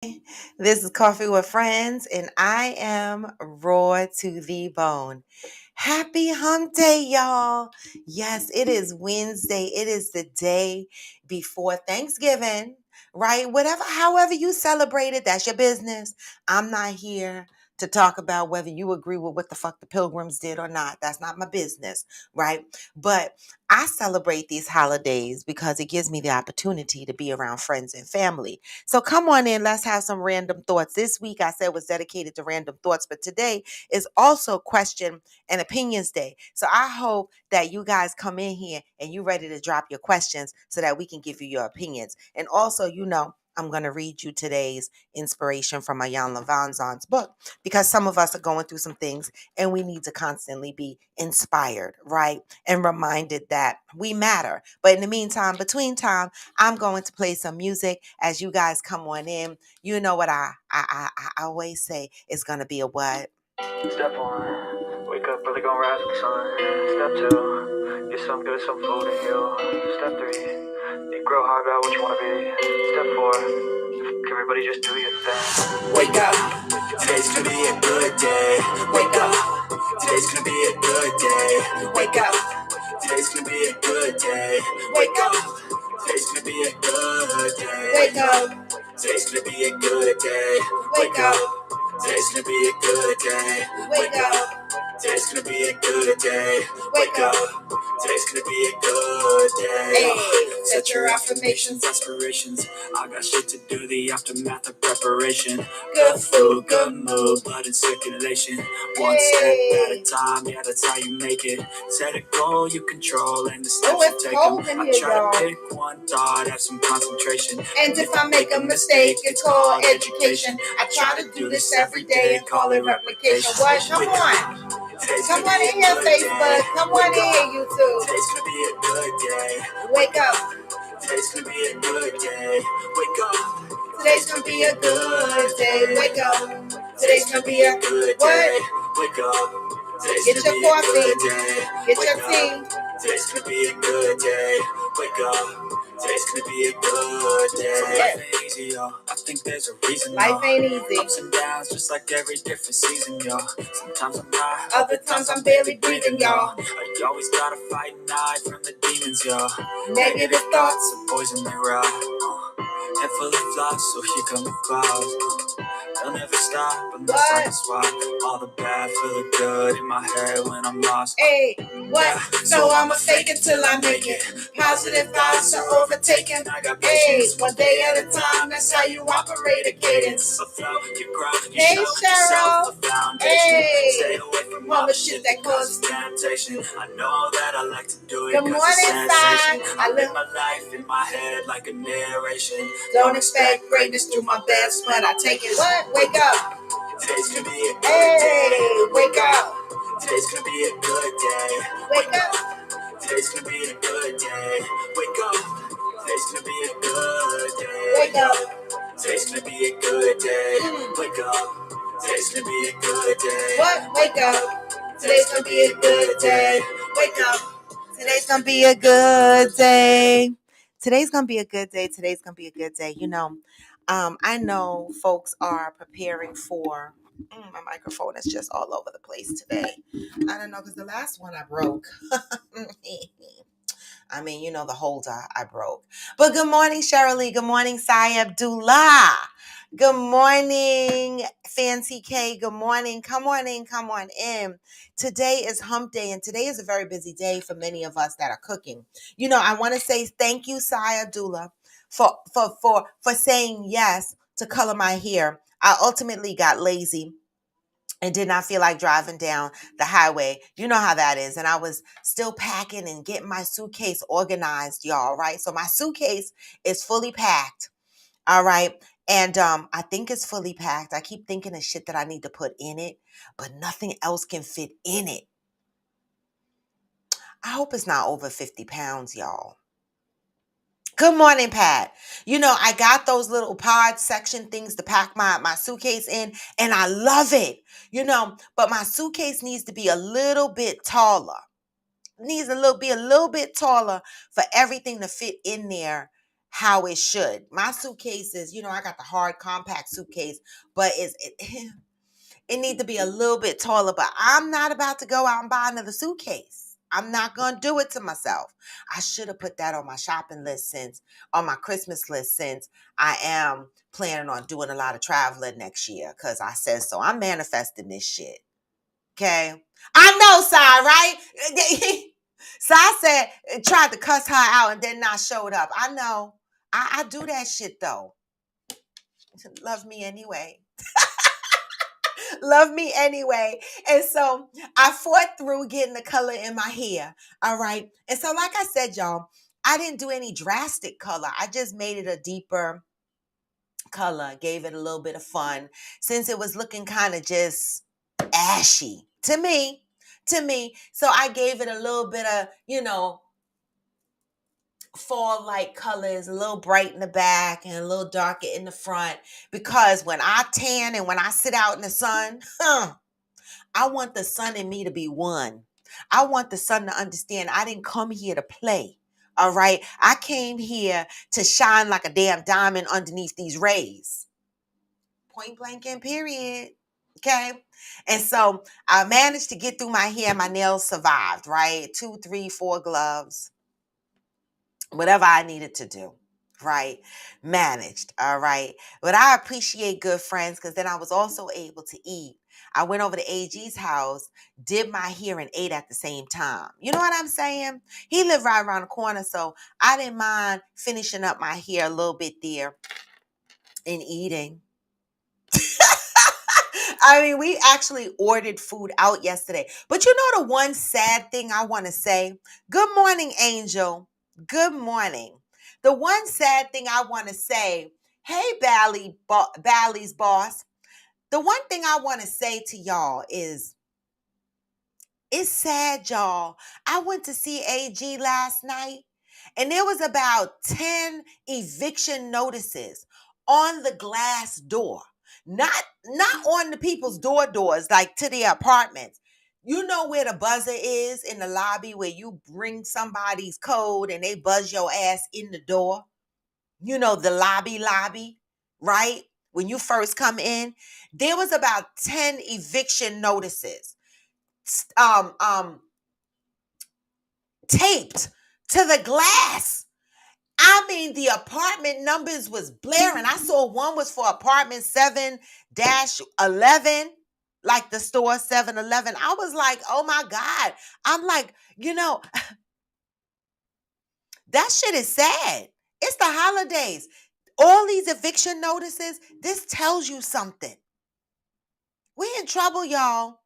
This is Coffee with Friends, and I am raw to the bone. Happy hump day, y'all. Yes, it is Wednesday. It is the day before Thanksgiving, right? However you celebrate it, that's your business. I'm not here to talk about whether you agree with what the fuck the pilgrims did or not. That's not my business, right? But I celebrate these holidays because it gives me the opportunity to be around friends and family. So come on in, let's have some random thoughts. This week I said was dedicated to random thoughts, but today is also question and opinions day. So I hope that you guys come in here and you ready to drop your questions so that we can give you your opinions. And also, I'm going to read you today's inspiration from Ayan Lavanzon's book because some of us are going through some things and we need to constantly be inspired, right? And reminded that we matter. But in the meantime, between time, I'm going to play some music as you guys come on in. You know what I always say it's going to be a what? Step one, wake up early, gonna rise with the sun. Step two, get some good, some food and heal. Step three, think grow hard about what you wanna be. Step four, everybody just do your thing. Wake up, today's gonna be a good day. Wake up, today's gonna be a good day. Wake up, today's gonna be a good day. Wake up, today's gonna be a good day. Wake up, today's gonna be a good day. Wake up. Today's gonna be a good day. Wake up. Today's gonna be a good day. Wake up. Today's gonna be a good day. Hey, set your affirmations, aspirations. I got shit to do, the aftermath of preparation. Good food, good mood, blood in circulation. One step at a time, yeah, that's how you make it. Set a goal you control and the steps you take them. I try to pick one thought, have some concentration. And if I make a mistake, it's called education. I try to do this every day, call it replication. What? Come on. Come on in here, Facebook. Come on in here, YouTube. Today's gonna be a good day. Wake up. Today's gonna be a good day. Wake up. Today's gonna be a good day. Wake up. Today's gonna be a good day. Wake up. Get your coffee. Get your tea. Today's gonna be a good day. Wake up. Today's gonna be a good day. Life ain't easy, yo. I think there's a reason. Life ain't easy. Ups and downs, just like every different season, yo. Sometimes I'm high, other times I'm barely breathing, y'all. You always gotta fight and hide from the demons, yo. Negative thoughts are poison they ride. Head full of flies, so here come the clouds. They'll never stop unless I can swap all the bad for the good in my head when I'm lost. Hey, what? Yeah. So I'ma fake it till I make it. Positive thoughts are overtaken. I got patience, one day at a time. That's how you operate a cadence. Afloat, you grow, you hey, show yourself a foundation. Hey. Stay away from all the shit that causes temptation. I know that I like to do it. Good morning, sensation. I live my life in my head like a narration. Don't expect greatness through my best, but I take it. What? Wake up. Today's gonna be a good day. Wake up. Today's gonna be a good day. Wake up. Today's gonna be a good day. Wake up. Today's gonna be a good day. Wake up. Today's gonna be a good day. Wake up. Today's gonna be a good day. What? Wake up. Today's gonna be a good day. Wake up. Today's gonna be a good day. Today's gonna be a good day. Today's gonna be a good day. I know folks are preparing for. My microphone is just all over the place today. I don't know because the last one I broke. I mean, the holder I broke. But good morning, Shirley. Good morning, Sai Abdullah. Good morning, Fancy K. Good morning. Come on in. Come on in. Today is hump day, and today is a very busy day for many of us that are cooking. I want to say thank you, Sai Abdullah, for saying yes to color my hair. I ultimately got lazy and did not feel like driving down the highway. You know how that is. And I was still packing and getting my suitcase organized, y'all, right? So my suitcase is fully packed, all right? And I think it's fully packed. I keep thinking of shit that I need to put in it, but nothing else can fit in it. I hope it's not over 50 pounds, y'all. Good morning, Pat. I got those little pod section things to pack my suitcase in, and I love it, but my suitcase needs to be a little bit taller. Be a little bit taller for everything to fit in there how it should. My suitcases, I got the hard compact suitcase, but it need to be a little bit taller, but I'm not about to go out and buy another suitcase. I'm not going to do it to myself. I should have put that on my shopping list on my Christmas list, since I am planning on doing a lot of traveling next year, because I said so. I'm manifesting this shit. Okay. I know, Sai, right? Sai said, tried to cuss her out and then not showed up. I know. I do that shit though. Love me anyway. Love me anyway. And so I fought through getting the color in my hair. All right. And so, like I said, y'all, I didn't do any drastic color. I just made it a deeper color, gave it a little bit of fun, since it was looking kind of just ashy to me. So I gave it a little bit of, fall like colors, a little bright in the back and a little darker in the front. Because when I tan and when I sit out in the sun, I want the sun and me to be one. I want the sun to understand I didn't come here to play. All right. I came here to shine like a damn diamond underneath these rays. Point blank and period. Okay. And so I managed to get through my hair. My nails survived, right? 2, 3, 4 gloves, whatever I needed to do. Right. Managed. All right. But I appreciate good friends, because then I was also able to eat. I went over to AG's house, did my hair, and ate at the same time. You know what I'm saying? He lived right around the corner, so I didn't mind finishing up my hair a little bit there and eating. I mean, we actually ordered food out yesterday. But you know the one sad thing I want to say? Good morning, Angel. Good morning. The one sad thing I want to say, hey, Bally's boss. The one thing I want to say to y'all is, it's sad, y'all. I went to see AG last night, and there was about 10 eviction notices on the glass door. Not on the people's doors, like to their apartments. You know where the buzzer is in the lobby, where you bring somebody's code and they buzz your ass in the door? You know, the lobby, right? When you first come in, there was about 10 eviction notices um um taped to the glass. I mean, the apartment numbers was blaring. I saw one was for apartment 7-11, like the store 7-Eleven. I was like, oh my God. I'm like, that shit is sad. It's the holidays. All these eviction notices, this tells you something. We in trouble, y'all.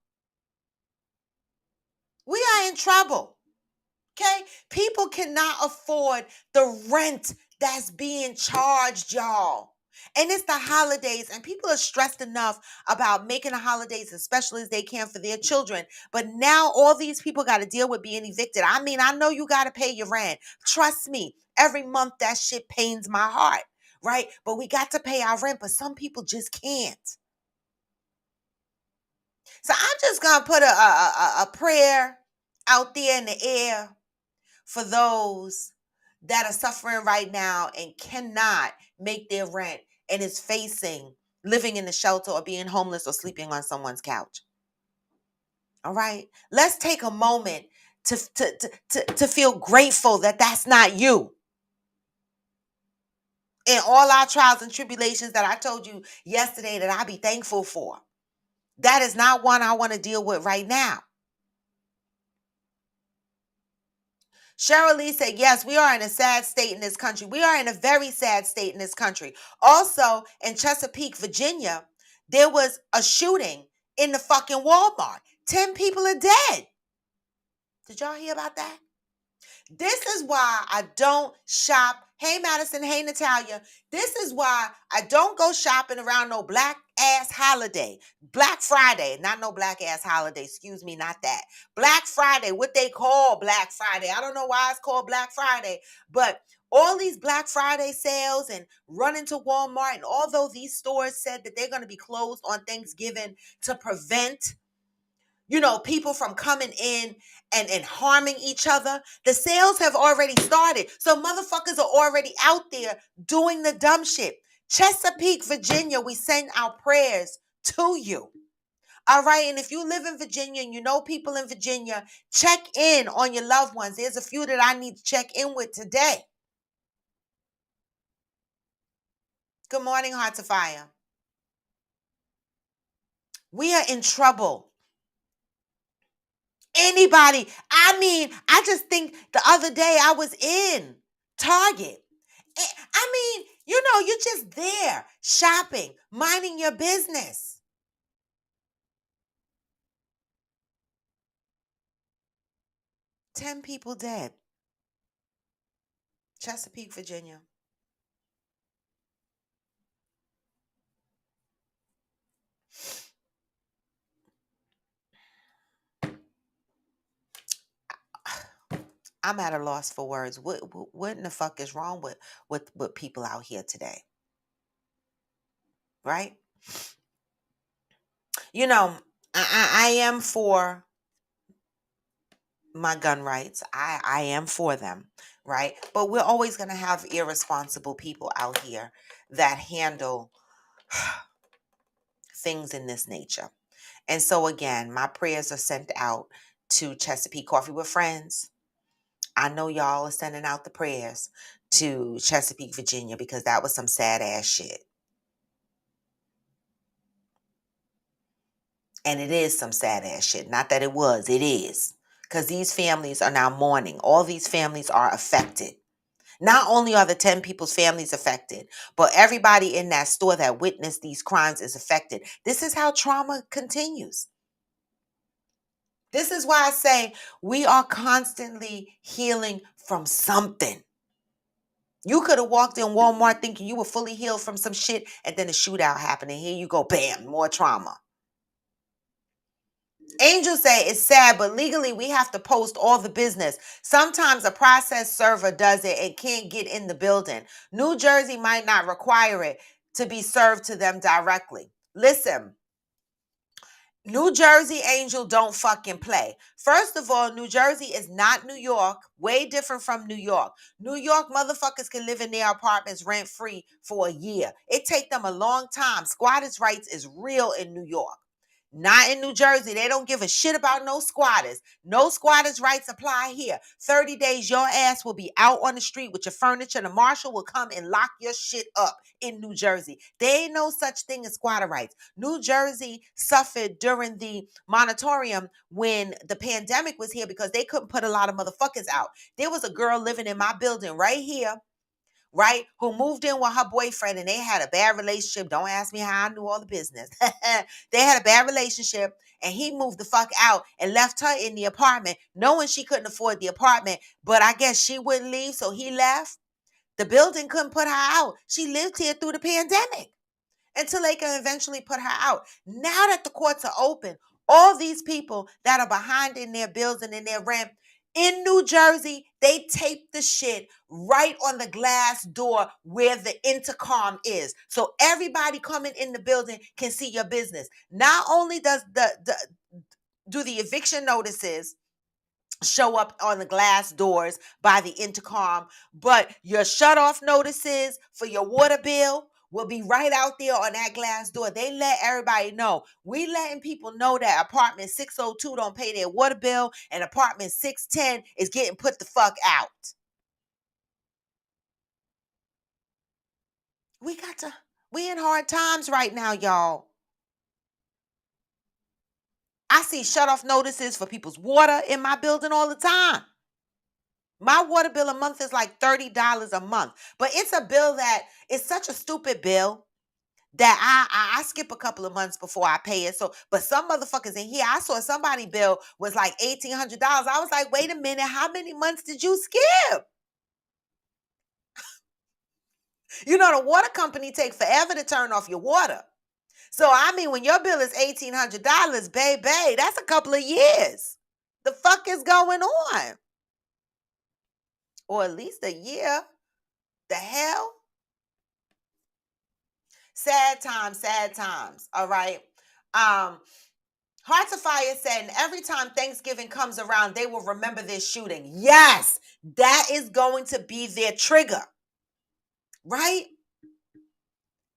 We are in trouble. Okay? People cannot afford the rent that's being charged, y'all. And it's the holidays, and people are stressed enough about making the holidays as special as they can for their children. But now all these people got to deal with being evicted. I mean, I know you got to pay your rent. Trust me, every month that shit pains my heart, right? But we got to pay our rent, but some people just can't. So I'm just going to put a prayer out there in the air for those that are suffering right now and cannot make their rent and is facing living in the shelter or being homeless or sleeping on someone's couch. All right. Let's take a moment to feel grateful that that's not you. In all our trials and tribulations that I told you yesterday that I be thankful for, that is not one I want to deal with right now. Cheryl Lee said, yes, we are in a sad state in this country. We are in a very sad state in this country. Also, in Chesapeake, Virginia, there was a shooting in the fucking Walmart. 10 people are dead. Did y'all hear about that? This is why I don't shop. Hey, Madison. Hey, Natalia. This is why I don't go shopping around no black ass holiday. Black Friday. Not no black ass holiday. Excuse me, not that. Black Friday, what they call Black Friday. I don't know why it's called Black Friday, but all these Black Friday sales and running to Walmart, and although these stores said that they're going to be closed on Thanksgiving to prevent People from coming in and harming each other. The sales have already started. So motherfuckers are already out there doing the dumb shit. Chesapeake, Virginia, we send our prayers to you. All right. And if you live in Virginia and you know people in Virginia, check in on your loved ones. There's a few that I need to check in with today. Good morning, Hearts of Fire. We are in trouble. Anybody. I just think the other day I was in Target. You're just there shopping, minding your business. 10 people dead. Chesapeake, Virginia. I'm at a loss for words. What in the fuck is wrong with people out here today? Right? I am for my gun rights. I am for them, right? But we're always going to have irresponsible people out here that handle things in this nature. And so again, my prayers are sent out to Chesapeake Coffee with Friends. I know y'all are sending out the prayers to Chesapeake, Virginia, because that was some sad ass shit. And it is some sad ass shit. Not that it was, it is. Because these families are now mourning. All these families are affected. Not only are the 10 people's families affected, but everybody in that store that witnessed these crimes is affected. This is how trauma continues. This is why I say we are constantly healing from something. You could have walked in Walmart thinking you were fully healed from some shit, and then a shootout happened, and here you go, bam, more trauma. Angels say it's sad, but legally we have to post all the business. Sometimes a process server does it and can't get in the building. New Jersey might not require it to be served to them directly. Listen, New Jersey Angel don't fucking play. First of all, New Jersey is not New York. Way different from New York. New York motherfuckers can live in their apartments rent free for a year. It take them a long time. Squatters' rights is real in New York. Not in New Jersey. They don't give a shit about no squatters. No squatters' rights apply here. 30 days, your ass will be out on the street with your furniture. The marshal will come and lock your shit up in New Jersey. There ain't no such thing as squatter rights. New Jersey suffered during the moratorium when the pandemic was here because they couldn't put a lot of motherfuckers out. There was a girl living in my building right here, right, who moved in with her boyfriend and they had a bad relationship. Don't ask me how I knew all the business. They had a bad relationship and he moved the fuck out and left her in the apartment knowing she couldn't afford the apartment, but I guess she wouldn't leave, so he left. The building couldn't put her out. She lived here through the pandemic until they can eventually put her out. Now that the courts are open, all these people that are behind in their bills and in their rent in New Jersey, they tape the shit right on the glass door where the intercom is. So everybody coming in the building can see your business. Not only does do the eviction notices show up on the glass doors by the intercom, but your shut off notices for your water bill will be right out there on that glass door. They let everybody know. We letting people know that apartment 602 don't pay their water bill and apartment 610 is getting put the fuck out. We in hard times right now, y'all. I see shut off notices for people's water in my building all the time. My water bill a month is like $30 a month. But it's a bill that is such a stupid bill that I skip a couple of months before I pay it. So, but some motherfuckers in here, I saw somebody bill was like $1,800. I was like, wait a minute, how many months did you skip? The water company take forever to turn off your water. So, when your bill is $1,800, baby, that's a couple of years. The fuck is going on? Or at least a year. The hell? Sad times, all right? Hearts of Fire said, and every time Thanksgiving comes around, they will remember this shooting. Yes, that is going to be their trigger, right?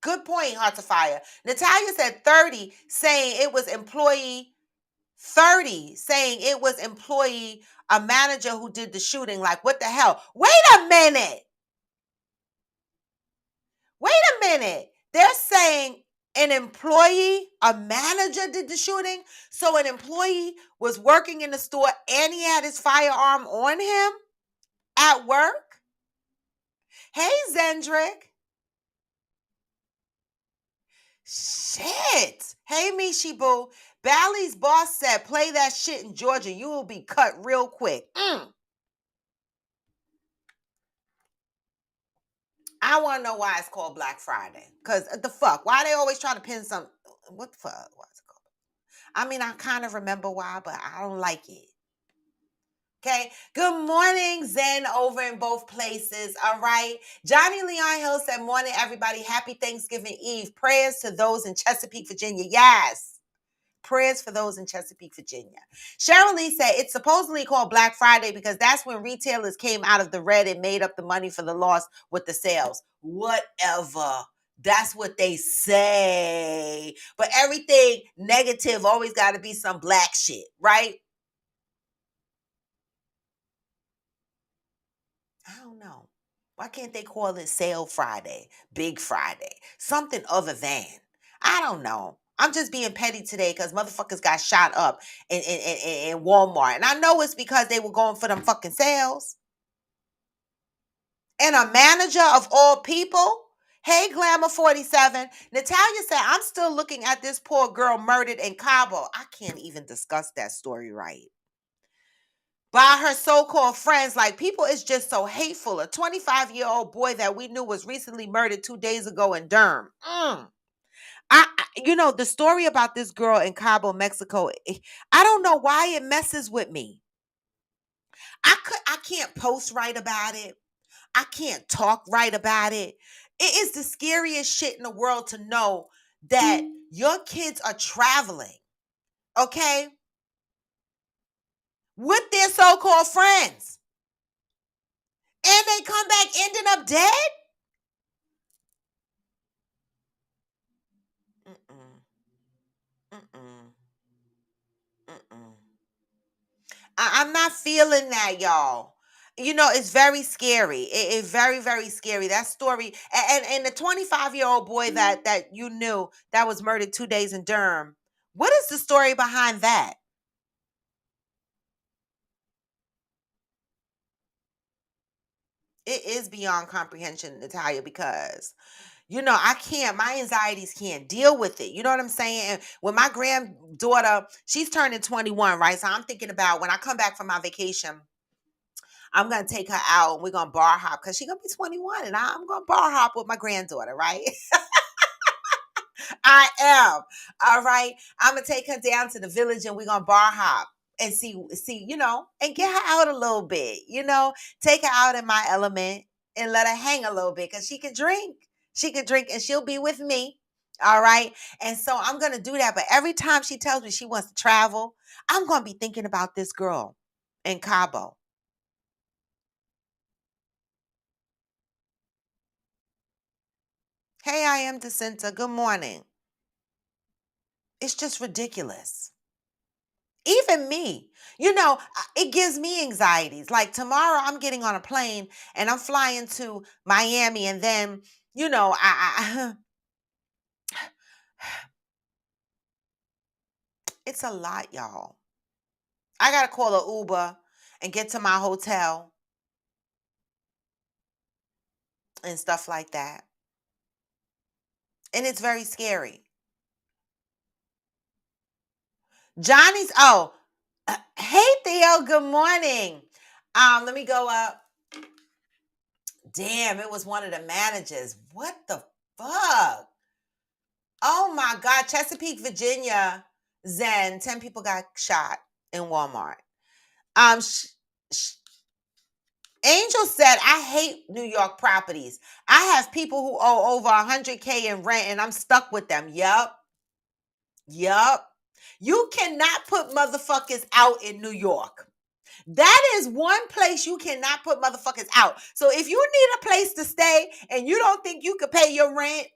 Good point, Hearts of Fire. Natalia said 30, saying it was employee 30, saying it was employee, a manager who did the shooting. Like, what the hell? Wait a minute. Wait a minute. They're saying an employee, a manager did the shooting. So an employee was working in the store and he had his firearm on him at work. Hey, Zendrick. Shit. Hey, Mishi Boo. Bally's boss said, play that shit in Georgia. You will be cut real quick. I want to know why it's called Black Friday. Because the fuck? Why they always trying to pin some? What the fuck? What's it called? I mean, I kind of remember why, but I don't like it. Okay. Good morning, Zen, over in both places. All right. Johnny Leon Hill said, morning, everybody. Happy Thanksgiving Eve. Prayers to those in Chesapeake, Virginia. Yes. Prayers for those in Chesapeake, Virginia. Cheryl Lee said it's supposedly called Black Friday because that's when retailers came out of the red and made up the money for the loss with the sales. Whatever. That's what they say. But everything negative always got to be some black shit, right? I don't know. Why can't they call it Sale Friday, Big Friday, something other than? I don't know. I'm just being petty today because motherfuckers got shot up in Walmart. And I know it's because they were going for them fucking sales. And a manager of all people, hey, Glamour 47. Natalia said, I'm still looking at this poor girl murdered in Cabo. I can't even discuss that story right. By her so-called friends, like people is just so hateful. A 25-year-old boy that we knew was recently murdered 2 days ago in Durham. The story about this girl in Cabo, Mexico, I don't know why it messes with me. I can't post right about it. I can't talk right about it. It is the scariest shit in the world to know that your kids are traveling, okay, with their so-called friends. And they come back ending up dead? Mm-mm. Mm-mm. Mm-mm. I'm not feeling that, y'all. It's very scary. It's very, very scary. That story, and the 25-year-old boy that you knew that was murdered 2 days in Durham. What is the story behind that? It is beyond comprehension, Natalia, because I can't, my anxieties can't deal with it. You know what I'm saying? And when my granddaughter, she's turning 21, right? So I'm thinking about when I come back from my vacation, I'm gonna take her out and we're gonna bar hop because she's gonna be 21 and I'm gonna bar hop with my granddaughter, right? I am. All right. I'm gonna take her down to the village and we're gonna bar hop and see, and get her out a little bit, take her out in my element and let her hang a little bit because she can drink. She can drink and she'll be with me. All right. And so I'm gonna do that. But every time she tells me she wants to travel, I'm gonna be thinking about this girl in Cabo. Hey, I am Jacinta. Good morning. It's just ridiculous. Even me, it gives me anxieties. Like tomorrow, I'm getting on a plane and I'm flying to Miami, and then, I it's a lot, y'all. I gotta call a Uber and get to my hotel and stuff like that, and it's very scary. Johnny's. Oh, hey Theo. Good morning. Let me go up. Damn, it was one of the managers. What the fuck? Oh my God, Chesapeake, Virginia, Zen, 10 people got shot in Walmart. Um, Angel said, I hate New York properties. I have people who owe over 100K in rent and I'm stuck with them. Yup. Yup. You cannot put motherfuckers out in New York. That is one place you cannot put motherfuckers out. So if you need a place to stay and you don't think you could pay your rent,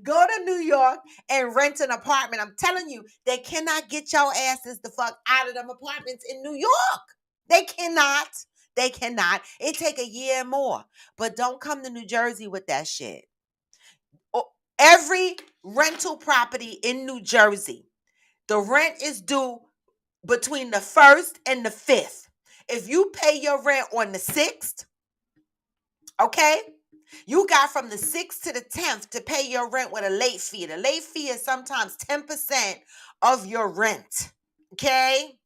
go to New York and rent an apartment. I'm telling you, they cannot get your asses the fuck out of them apartments in New York. They cannot. They cannot. It take a year and more. But don't come to New Jersey with that shit. Every rental property in New Jersey, the rent is due between the 1st and the 5th. If you pay your rent on the 6th, okay, you got from the 6th to the 10th to pay your rent with a late fee. The late fee is sometimes 10% of your rent. Okay?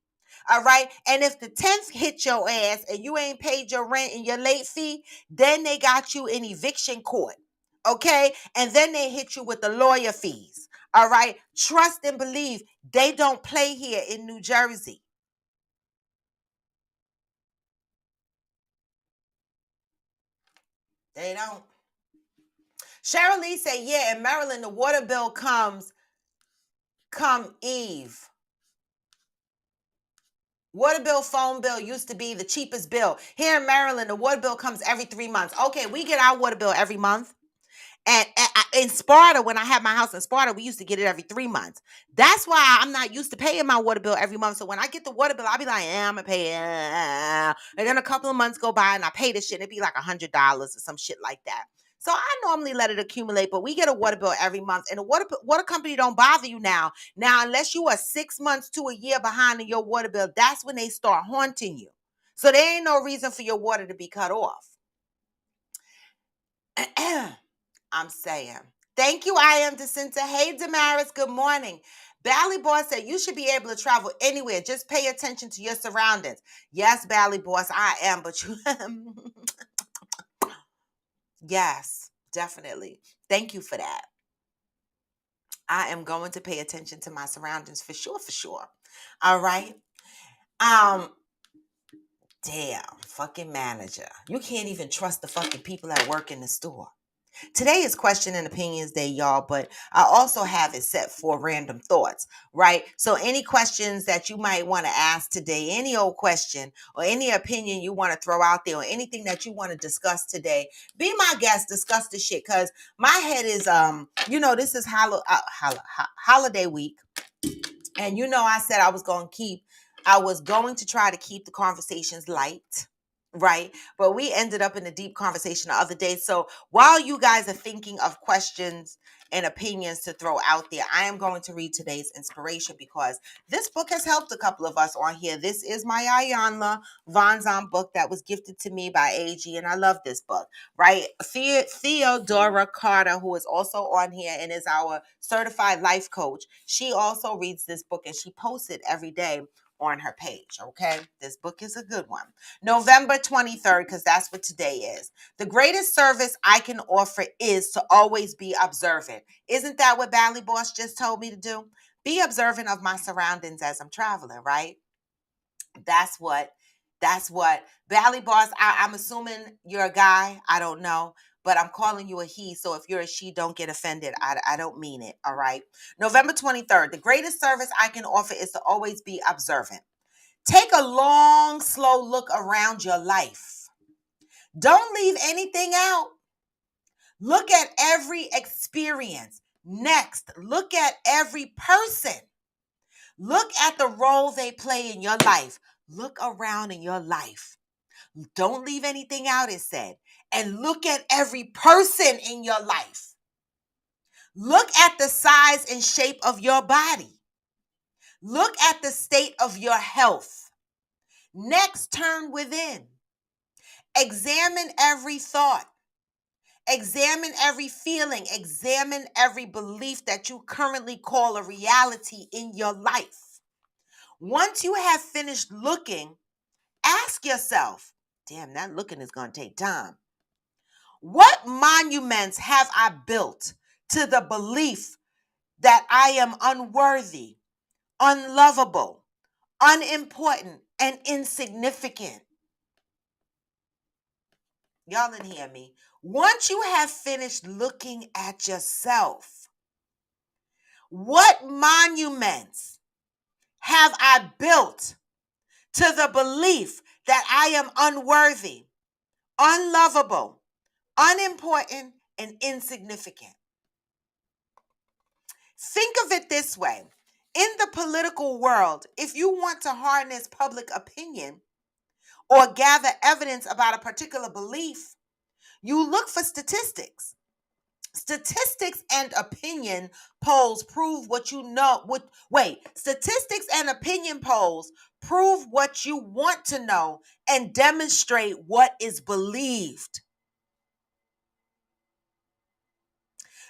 All right. And if the 10th hit your ass and you ain't paid your rent and your late fee, then they got you in eviction court. Okay. And then they hit you with the lawyer fees. All right. Trust and believe they don't play here in New Jersey. They don't. Cheryl Lee said, yeah, in Maryland, the water bill come Eve. Water bill, phone bill used to be the cheapest bill. Here in Maryland, the water bill comes every 3 months. Okay, we get our water bill every month. And in Sparta, when I had my house in Sparta, we used to get it every 3 months. That's why I'm not used to paying my water bill every month. So when I get the water bill, I'll be like, I'm going to pay it. And then a couple of months go by and I pay this shit. And it'd be like $100 or some shit like that. So I normally let it accumulate, but we get a water bill every month. And the water company don't bother you now. Now, unless you are 6 months to a year behind in your water bill, that's when they start haunting you. So there ain't no reason for your water to be cut off. I'm saying. Thank you, I am Jacinta. Hey, Damaris, good morning. Bally Boss said you should be able to travel anywhere. Just pay attention to your surroundings. Yes, Bally Boss, I am, but you... Yes, definitely. Thank you for that. I am going to pay attention to my surroundings for sure, for sure. All right. Um, Damn, fucking manager. You can't even trust the fucking people that work in the store. Today is Question and Opinions Day, y'all, but I also have it set for random thoughts, right? So any questions that you might want to ask today, any old question or any opinion you want to throw out there or anything that you want to discuss today, be my guest, discuss the shit. Cause my head is, this is holiday week. And I said I was going to try to keep the conversations light, right? But we ended up in a deep conversation the other day. So while you guys are thinking of questions and opinions to throw out there, I am going to read today's inspiration because this book has helped a couple of us on here. This is my Iyanla Vanzant book that was gifted to me by AG, and I love this book, right? Theodora Carter, who is also on here and is our certified life coach, she also reads this book and she posts it every day on her page. Okay, this book is a good one. November 23rd, because that's what today is. The greatest service I can offer is to always be observant. Isn't that what Bally Boss just told me to do? Be observant of my surroundings as I'm traveling, right? That's what Bally Boss, I'm assuming you're a guy. I don't know, but I'm calling you a he. So if you're a she, don't get offended. I don't mean it. All right. November 23rd. The greatest service I can offer is to always be observant. Take a long, slow look around your life. Don't leave anything out. Look at every experience. Next, look at every person. Look at the role they play in your life. Look around in your life. Don't leave anything out, it said. And look at every person in your life. Look at the size and shape of your body. Look at the state of your health. Next, turn within. Examine every thought. Examine every feeling. Examine every belief that you currently call a reality in your life. Once you have finished looking, ask yourself, damn, that looking is going to take time. What monuments have I built to the belief that I am unworthy, unlovable, unimportant, and insignificant? Y'all didn't hear me. Once you have finished looking at yourself, What monuments have I built to the belief that I am unworthy, unlovable, unimportant, and insignificant? Think of it this way. In the political world, if you want to harness public opinion or gather evidence about a particular belief, you look for statistics. Statistics and opinion polls prove what you know. Statistics and opinion polls prove what you want to know and demonstrate what is believed.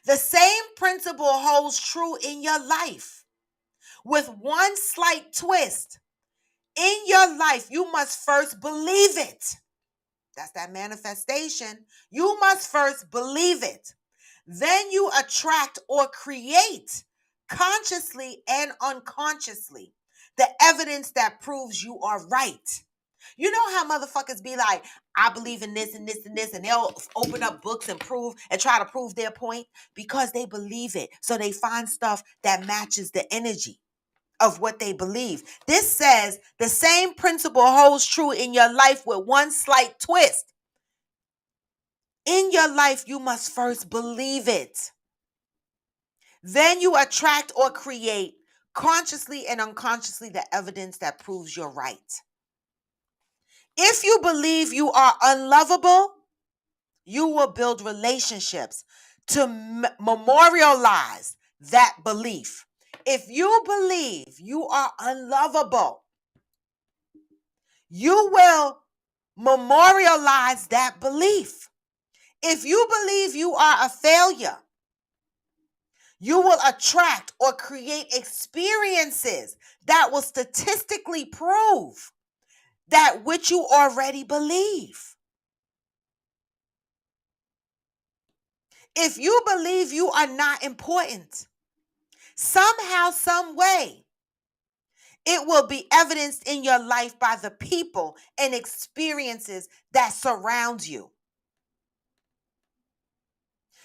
The same principle holds true in your life, with one slight twist. In your life, you must first believe it. That's that manifestation. You must first believe it. Then you attract or create, consciously and unconsciously, the evidence that proves you are right. You know how motherfuckers be like, I believe in this and this and this, and they'll open up books and prove and try to prove their point because they believe it. So they find stuff that matches the energy of what they believe. This says the same principle holds true in your life with one slight twist. In your life, you must first believe it. Then you attract or create, consciously and unconsciously, the evidence that proves you're right. If you believe you are unlovable, you will build relationships to memorialize that belief. If you believe you are unlovable, you will memorialize that belief. If you believe you are a failure, you will attract or create experiences that will statistically prove that which you already believe. If you believe you are not important, somehow, some way, it will be evidenced in your life by the people and experiences that surround you.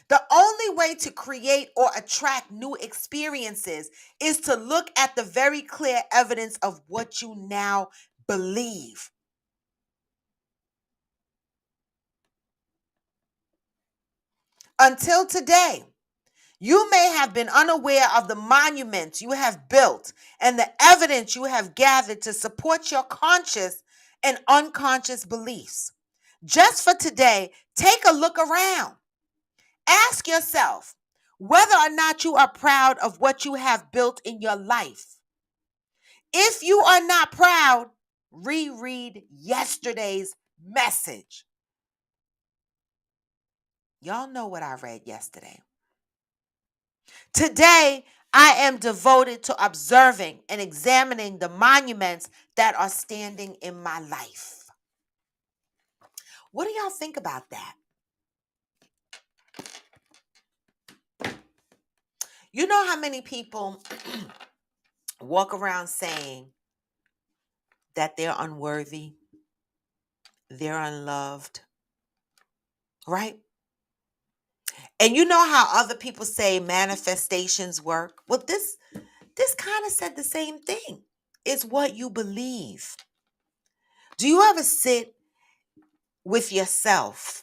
The only way to create or attract new experiences is to look at the very clear evidence of what you now believe. Until today, you may have been unaware of the monuments you have built and the evidence you have gathered to support your conscious and unconscious beliefs. Just for today, take a look around. Ask yourself whether or not you are proud of what you have built in your life. If you are not proud, reread yesterday's message. Y'all know what I read yesterday. Today, I am devoted to observing and examining the monuments that are standing in my life. What do y'all think about that? You know how many people walk around saying that they're unworthy, they're unloved, right? And you know how other people say manifestations work? Well, this kind of said the same thing. It's what you believe. Do you ever sit with yourself?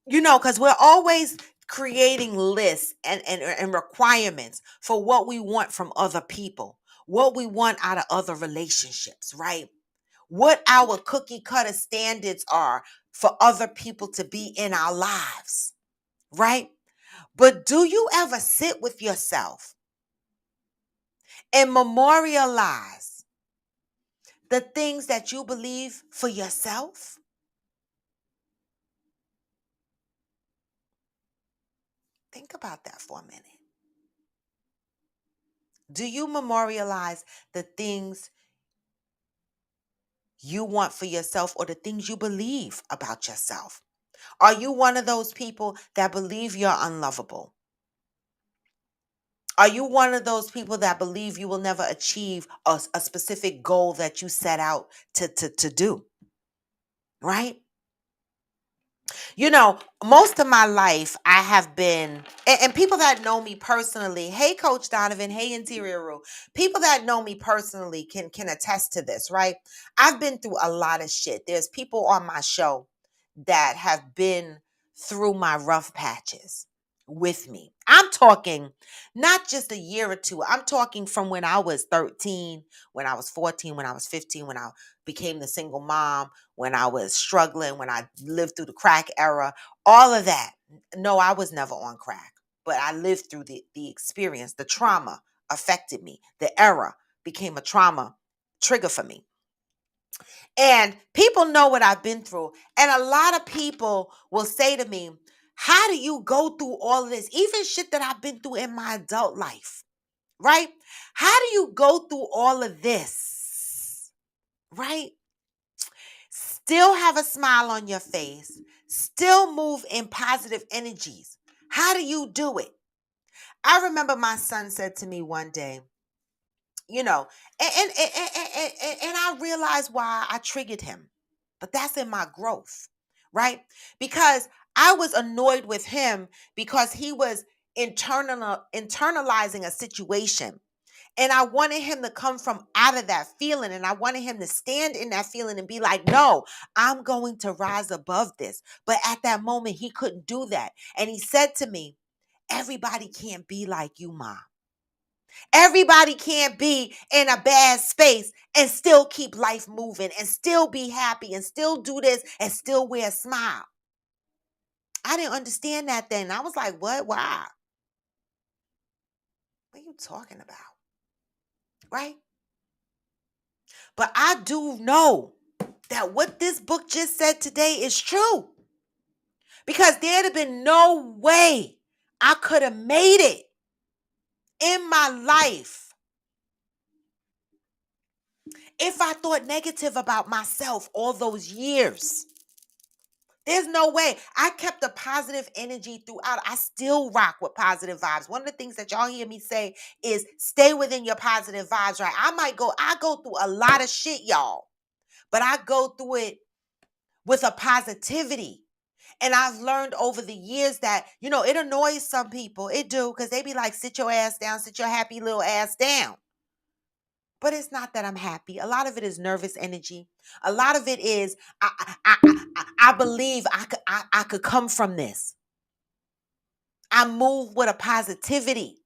You know, because we're always creating lists and requirements for what we want from other people, what we want out of other relationships, right? What our cookie cutter standards are for other people to be in our lives, right? But do you ever sit with yourself and memorialize the things that you believe for yourself? Think about that for a minute. Do you memorialize the things you want for yourself or the things you believe about yourself? Are you one of those people that believe you're unlovable? Are you one of those people that believe you will never achieve a specific goal that you set out to do? Right? You know, most of my life I have been, and people that know me personally, hey Coach Donovan, hey Interior Rule, people that know me personally can attest to this, right? I've been through a lot of shit. There's people on my show that have been through my rough patches with me. I'm talking not just a year or two. I'm talking from when I was 13, when I was 14, when I was 15, when I became the single mom, when I was struggling, when I lived through the crack era, all of that. No, I was never on crack, but I lived through the experience. The trauma affected me. The era became a trauma trigger for me. And people know what I've been through. And a lot of people will say to me, how do you go through all of this? Even shit that I've been through in my adult life, right? How do you go through all of this, right? Still have a smile on your face, still move in positive energies. How do you do it? I remember my son said to me one day, you know, and I realized why I triggered him, but that's in my growth, right? Because I was annoyed with him because he was internalizing a situation. And I wanted him to come from out of that feeling. And I wanted him to stand in that feeling and be like, no, I'm going to rise above this. But at that moment, he couldn't do that. And he said to me, everybody can't be like you, Ma. Everybody can't be in a bad space and still keep life moving and still be happy and still do this and still wear a smile. I didn't understand that then. I was like, what? Why? What are you talking about? Right? But I do know that what this book just said today is true. Because there'd have been no way I could have made it in my life if I thought negative about myself all those years. There's no way. I kept a positive energy throughout. I still rock with positive vibes. One of the things that y'all hear me say is stay within your positive vibes, right? I go through a lot of shit, y'all, but I go through it with a positivity. And I've learned over the years that, it annoys some people. It do, because they be like, sit your ass down, sit your happy little ass down. But it's not that I'm happy. A lot of it is nervous energy. A lot of it is I believe I could come from this. I move with a positivity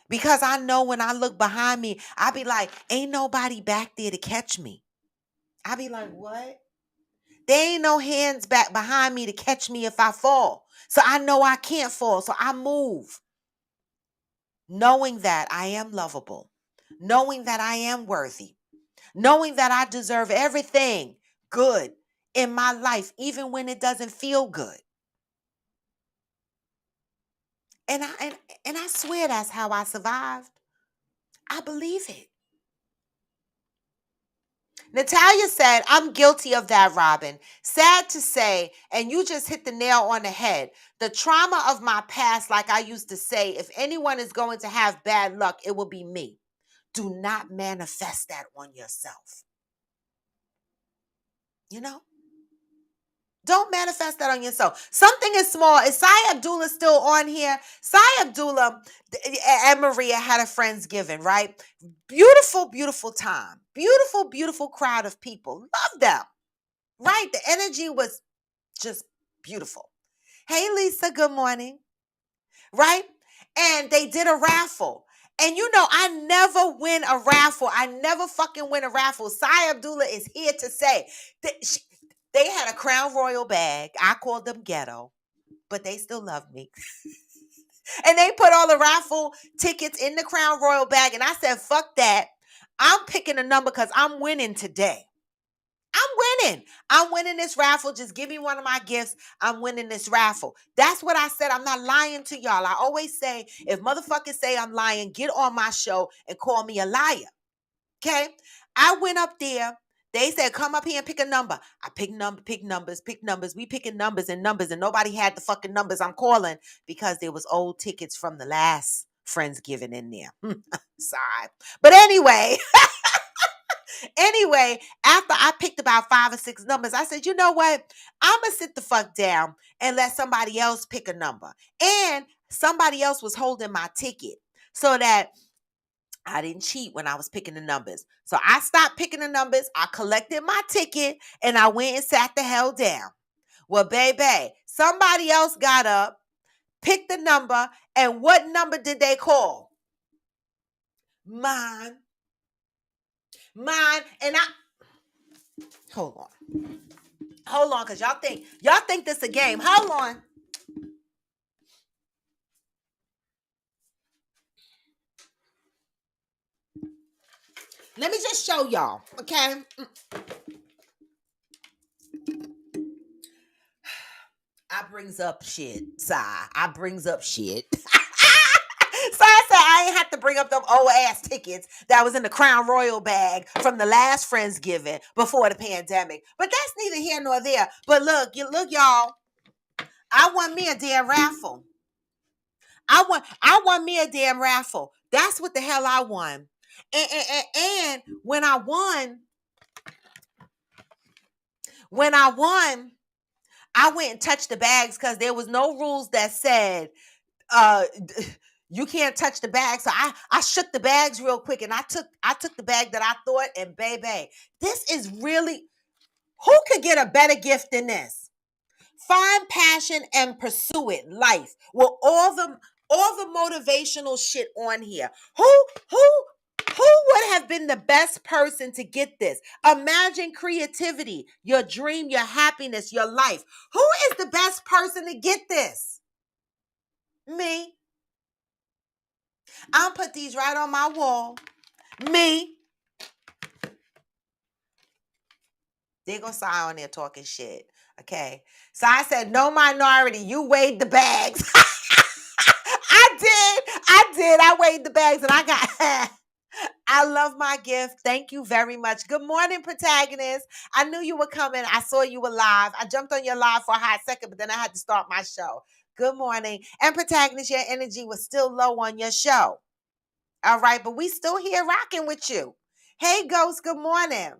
because I know when I look behind me, I be like, ain't nobody back there to catch me. I be like, what? There ain't no hands back behind me to catch me if I fall. So I know I can't fall. So I move, knowing that I am lovable, knowing that I am worthy, knowing that I deserve everything good in my life, even when it doesn't feel good. And I swear that's how I survived. I believe it. Natalia said, I'm guilty of that, Robin. Sad to say, and you just hit the nail on the head. The trauma of my past, like I used to say, if anyone is going to have bad luck, it will be me. Do not manifest that on yourself. You know? Don't manifest that on yourself. Something is small. Is Sai Abdullah still on here? Sai Abdullah and Maria had a Friendsgiving, right? Beautiful, beautiful time. Beautiful, beautiful crowd of people. Love them, right? The energy was just beautiful. Hey, Lisa, good morning, right? And they did a raffle. And I never win a raffle. I never fucking win a raffle. Sai Abdullah is here to say that they had a Crown Royal bag. I called them ghetto, but they still love me. And they put all the raffle tickets in the Crown Royal bag. And I said, fuck that. I'm picking a number because I'm winning today. I'm winning. I'm winning this raffle. Just give me one of my gifts. I'm winning this raffle. That's what I said. I'm not lying to y'all. I always say, if motherfuckers say I'm lying, get on my show and call me a liar. Okay? I went up there. They said, come up here and pick a number. I pick numbers. We picking numbers, and nobody had the fucking numbers I'm calling because there was old tickets from the last Friendsgiving in there. Sorry. But anyway, Anyway, after I picked about 5 or 6 numbers, I said, you know what? I'm going to sit the fuck down and let somebody else pick a number. And somebody else was holding my ticket so that I didn't cheat when I was picking the numbers. So I stopped picking the numbers. I collected my ticket and I went and sat the hell down. Well, baby, somebody else got up, picked the number, and what number did they call? Mine. Mine. And I hold on. Hold on, because y'all think this a game. Hold on. Let me just show y'all, okay? I brings up shit, sigh. I brings up shit. So I said I ain't have to bring up them old ass tickets that was in the Crown Royal bag from the last Friendsgiving before the pandemic. But that's neither here nor there. But look, y'all. I won me a damn raffle. I won me a damn raffle. That's what the hell I won. And when I won, I went and touched the bags because there was no rules that said uh you can't touch the bag. So I shook the bags real quick and I took the bag that I thought, and baby, this is really, who could get a better gift than this? Find passion and pursue it. Life with all the motivational shit on here. Who would have been the best person to get this? Imagine creativity, your dream, your happiness, your life. Who is the best person to get this? Me. I'll put these right on my wall. Me. They gonna sign on there talking shit. Okay. So I said, no minority. You weighed the bags. I did. I weighed the bags and I got I love my gift. Thank you very much. Good morning, protagonist. I knew you were coming. I saw you were live. I jumped on your live for a hot second, but then I had to start my show. Good morning. And protagonist, your energy was still low on your show. All right, but we still here rocking with you. Hey, Ghost, good morning.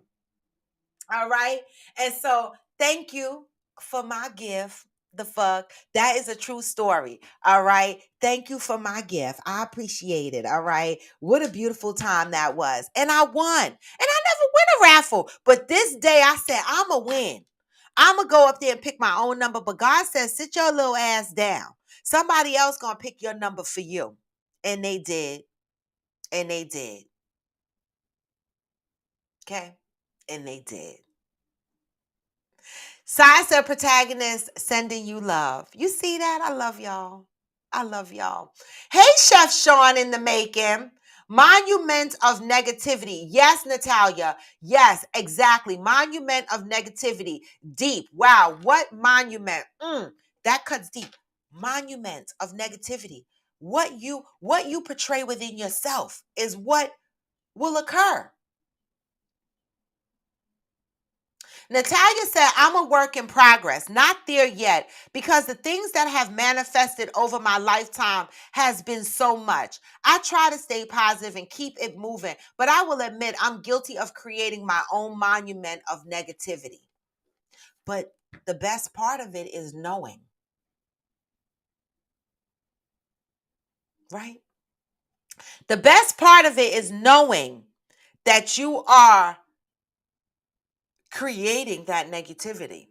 All right. And so thank you for my gift. The fuck. That is a true story. All right. Thank you for my gift. I appreciate it. All right. What a beautiful time that was. And I won. And I never win a raffle. But this day I said, I'm going to win. I'm going to go up there and pick my own number. But God says, sit your little ass down. Somebody else going to pick your number for you. And they did. And they did. Okay. And they did. Sasa protagonist sending you love. You see that? I love y'all. I love y'all. Hey, Chef Sean in the making. Monument of negativity. Yes, Natalia. Yes, exactly. Monument of negativity. Deep. Wow. What monument? That cuts deep. Monument of negativity. What you portray within yourself is what will occur. Natalia said, I'm a work in progress, not there yet, because the things that have manifested over my lifetime has been so much. I try to stay positive and keep it moving, but I will admit I'm guilty of creating my own monument of negativity. But the best part of it is knowing, right? The best part of it is knowing that you are creating that negativity,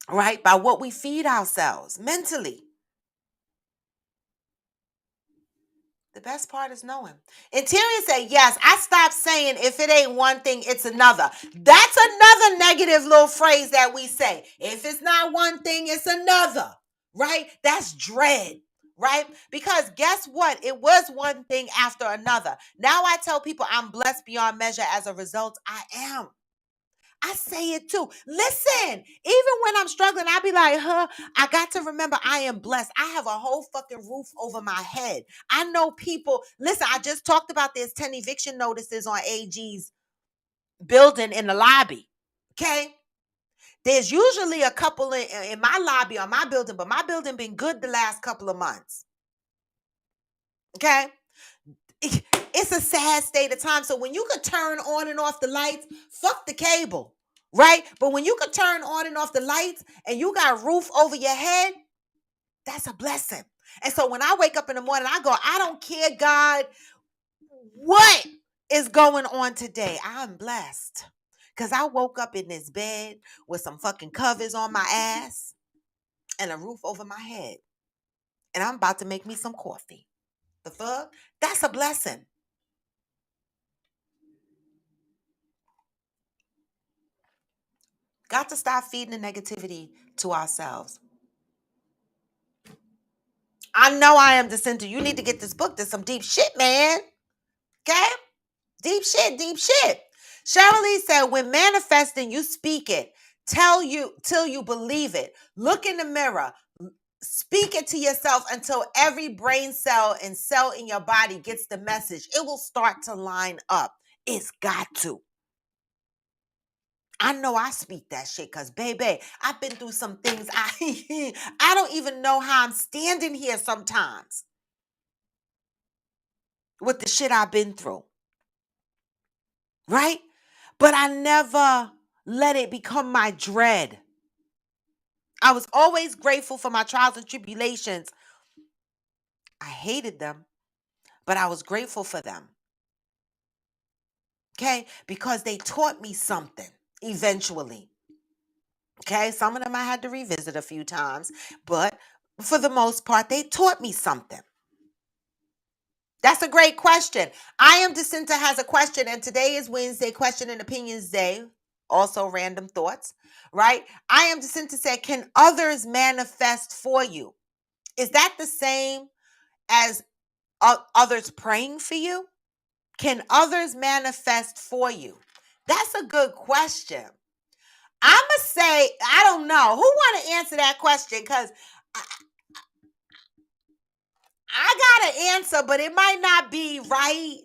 right? By what we feed ourselves mentally. The best part is knowing. Interior said, yes, I stopped saying if it ain't one thing, it's another. That's another negative little phrase that we say. If it's not one thing, it's another, right? That's dread, right? Because guess what? It was one thing after another. Now I tell people I'm blessed beyond measure as a result. I am. I say it too. Listen, even when I'm struggling, I be like, I got to remember I am blessed. I have a whole fucking roof over my head. I know people, listen, I just talked about there's 10 eviction notices on AG's building in the lobby. Okay. There's usually a couple in my lobby on my building, but my building been good the last couple of months. Okay. it's a sad state of time. So when you could turn on and off the lights, fuck the cable, right? But when you could turn on and off the lights and you got a roof over your head, that's a blessing. And so when I wake up in the morning, I go, I don't care, God, what is going on today? I'm blessed. Because I woke up in this bed with some fucking covers on my ass and a roof over my head. And I'm about to make me some coffee. The fuck? That's a blessing. Got to stop feeding the negativity to ourselves. I know I am Jacinta. You need to get this book. There's some deep shit, man. Okay? Deep shit, deep shit. Cheryl said, when manifesting, you speak it. Tell you till you believe it. Look in the mirror. Speak it to yourself until every brain cell and cell in your body gets the message. It will start to line up. It's got to. I know I speak that shit because, baby, I've been through some things. I don't even know how I'm standing here sometimes with the shit I've been through. Right? But I never let it become my dread. I was always grateful for my trials and tribulations. I hated them, but I was grateful for them. Okay? Because they taught me something eventually. Okay? Some of them I had to revisit a few times, but for the most part, they taught me something. That's a great question. I am Jacinta has a question, and today is Wednesday, Question and Opinions Day. Also, random thoughts, right? I am Jacinta said, can others manifest for you? Is that the same as others praying for you? Can others manifest for you? That's a good question. I'm going to say, I don't know. Who want to answer that question? Because I got an answer, but it might not be right.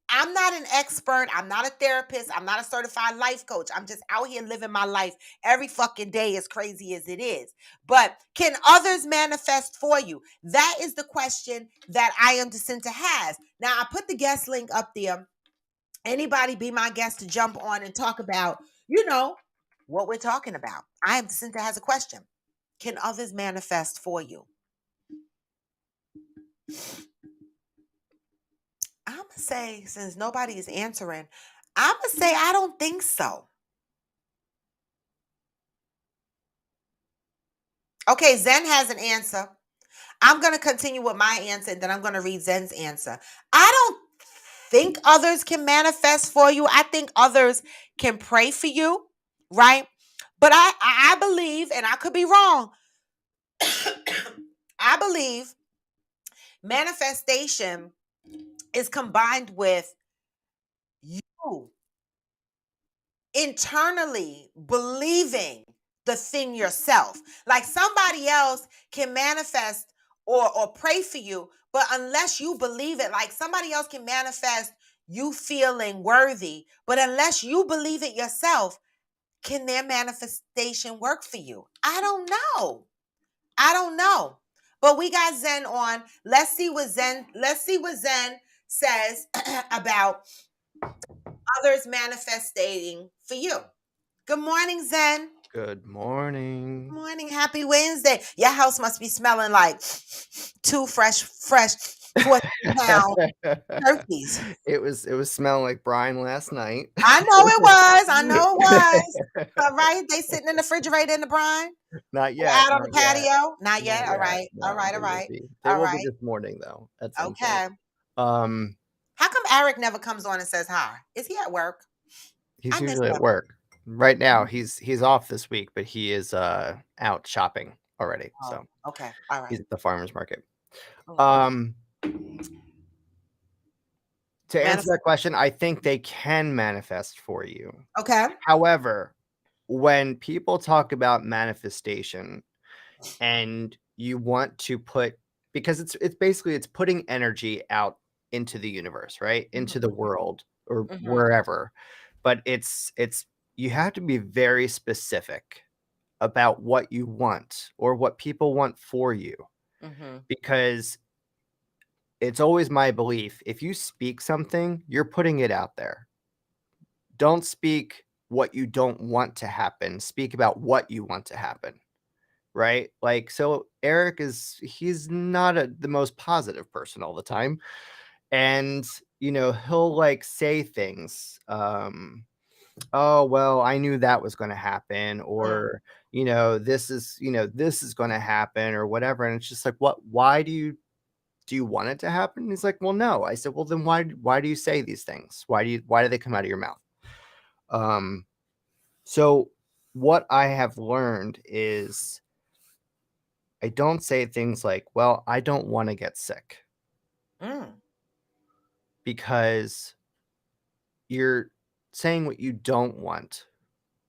I'm not an expert. I'm not a therapist. I'm not a certified life coach. I'm just out here living my life every fucking day, as crazy as it is. But can others manifest for you? That is the question that I am Jacinta has. Now, I put the guest link up there. Anybody be my guest to jump on and talk about, what we're talking about. I am Jacinta has a question. Can others manifest for you? I'm going to say, since nobody is answering, I'm going to say I don't think so. Okay, Zen has an answer. I'm going to continue with my answer, and then I'm going to read Zen's answer. I don't think others can manifest for you. I think others can pray for you, right? But I believe, and I could be wrong, I believe manifestation is combined with you internally believing the thing yourself. Like somebody else can manifest or pray for you, but unless you believe it, like somebody else can manifest you feeling worthy, but unless you believe it yourself, can their manifestation work for you? I don't know. But we got Zen on. Let's see what Zen says about others manifesting for you. Good morning, Zen. Good morning. Good morning. Happy Wednesday. Your house must be smelling like two fresh 14-pound turkeys. It was smelling like brine last night. I know it was. All right. They sitting in the refrigerator in the brine? Not yet. Out on the Not yet. patio? Not yet. All Not yet. right. All No, right. they All will right. be. They All will be right. this morning though, at some Okay. point. How come Eric never comes on and says hi? Is he at work? He's I miss usually at him. work. Right now, he's off this week, but he is out shopping already. Oh, So okay. All right. he's at the farmer's market. Okay. To answer Manifest. that question, I think they can manifest for you. Okay. However, when people talk about manifestation and you want to put, because it's basically it's putting energy out into the universe, right? Into the world or wherever. But it's you have to be very specific about what you want or what people want for you. Because it's always my belief, if you speak something, you're putting it out there. Don't speak what you don't want to happen. Speak about what you want to happen. Right? Like, so Eric he's not the most positive person all the time. And, he'll like say things, oh, well, I knew that was going to happen, Mm, or, this is going to happen or whatever. And it's just like, why do you want it to happen? And he's like, well, no. I said, well, then why do you say these things? Why do they come out of your mouth? Um, so what I have learned is I don't say things like, well, I don't want to get sick, mm, because you're saying what you don't want,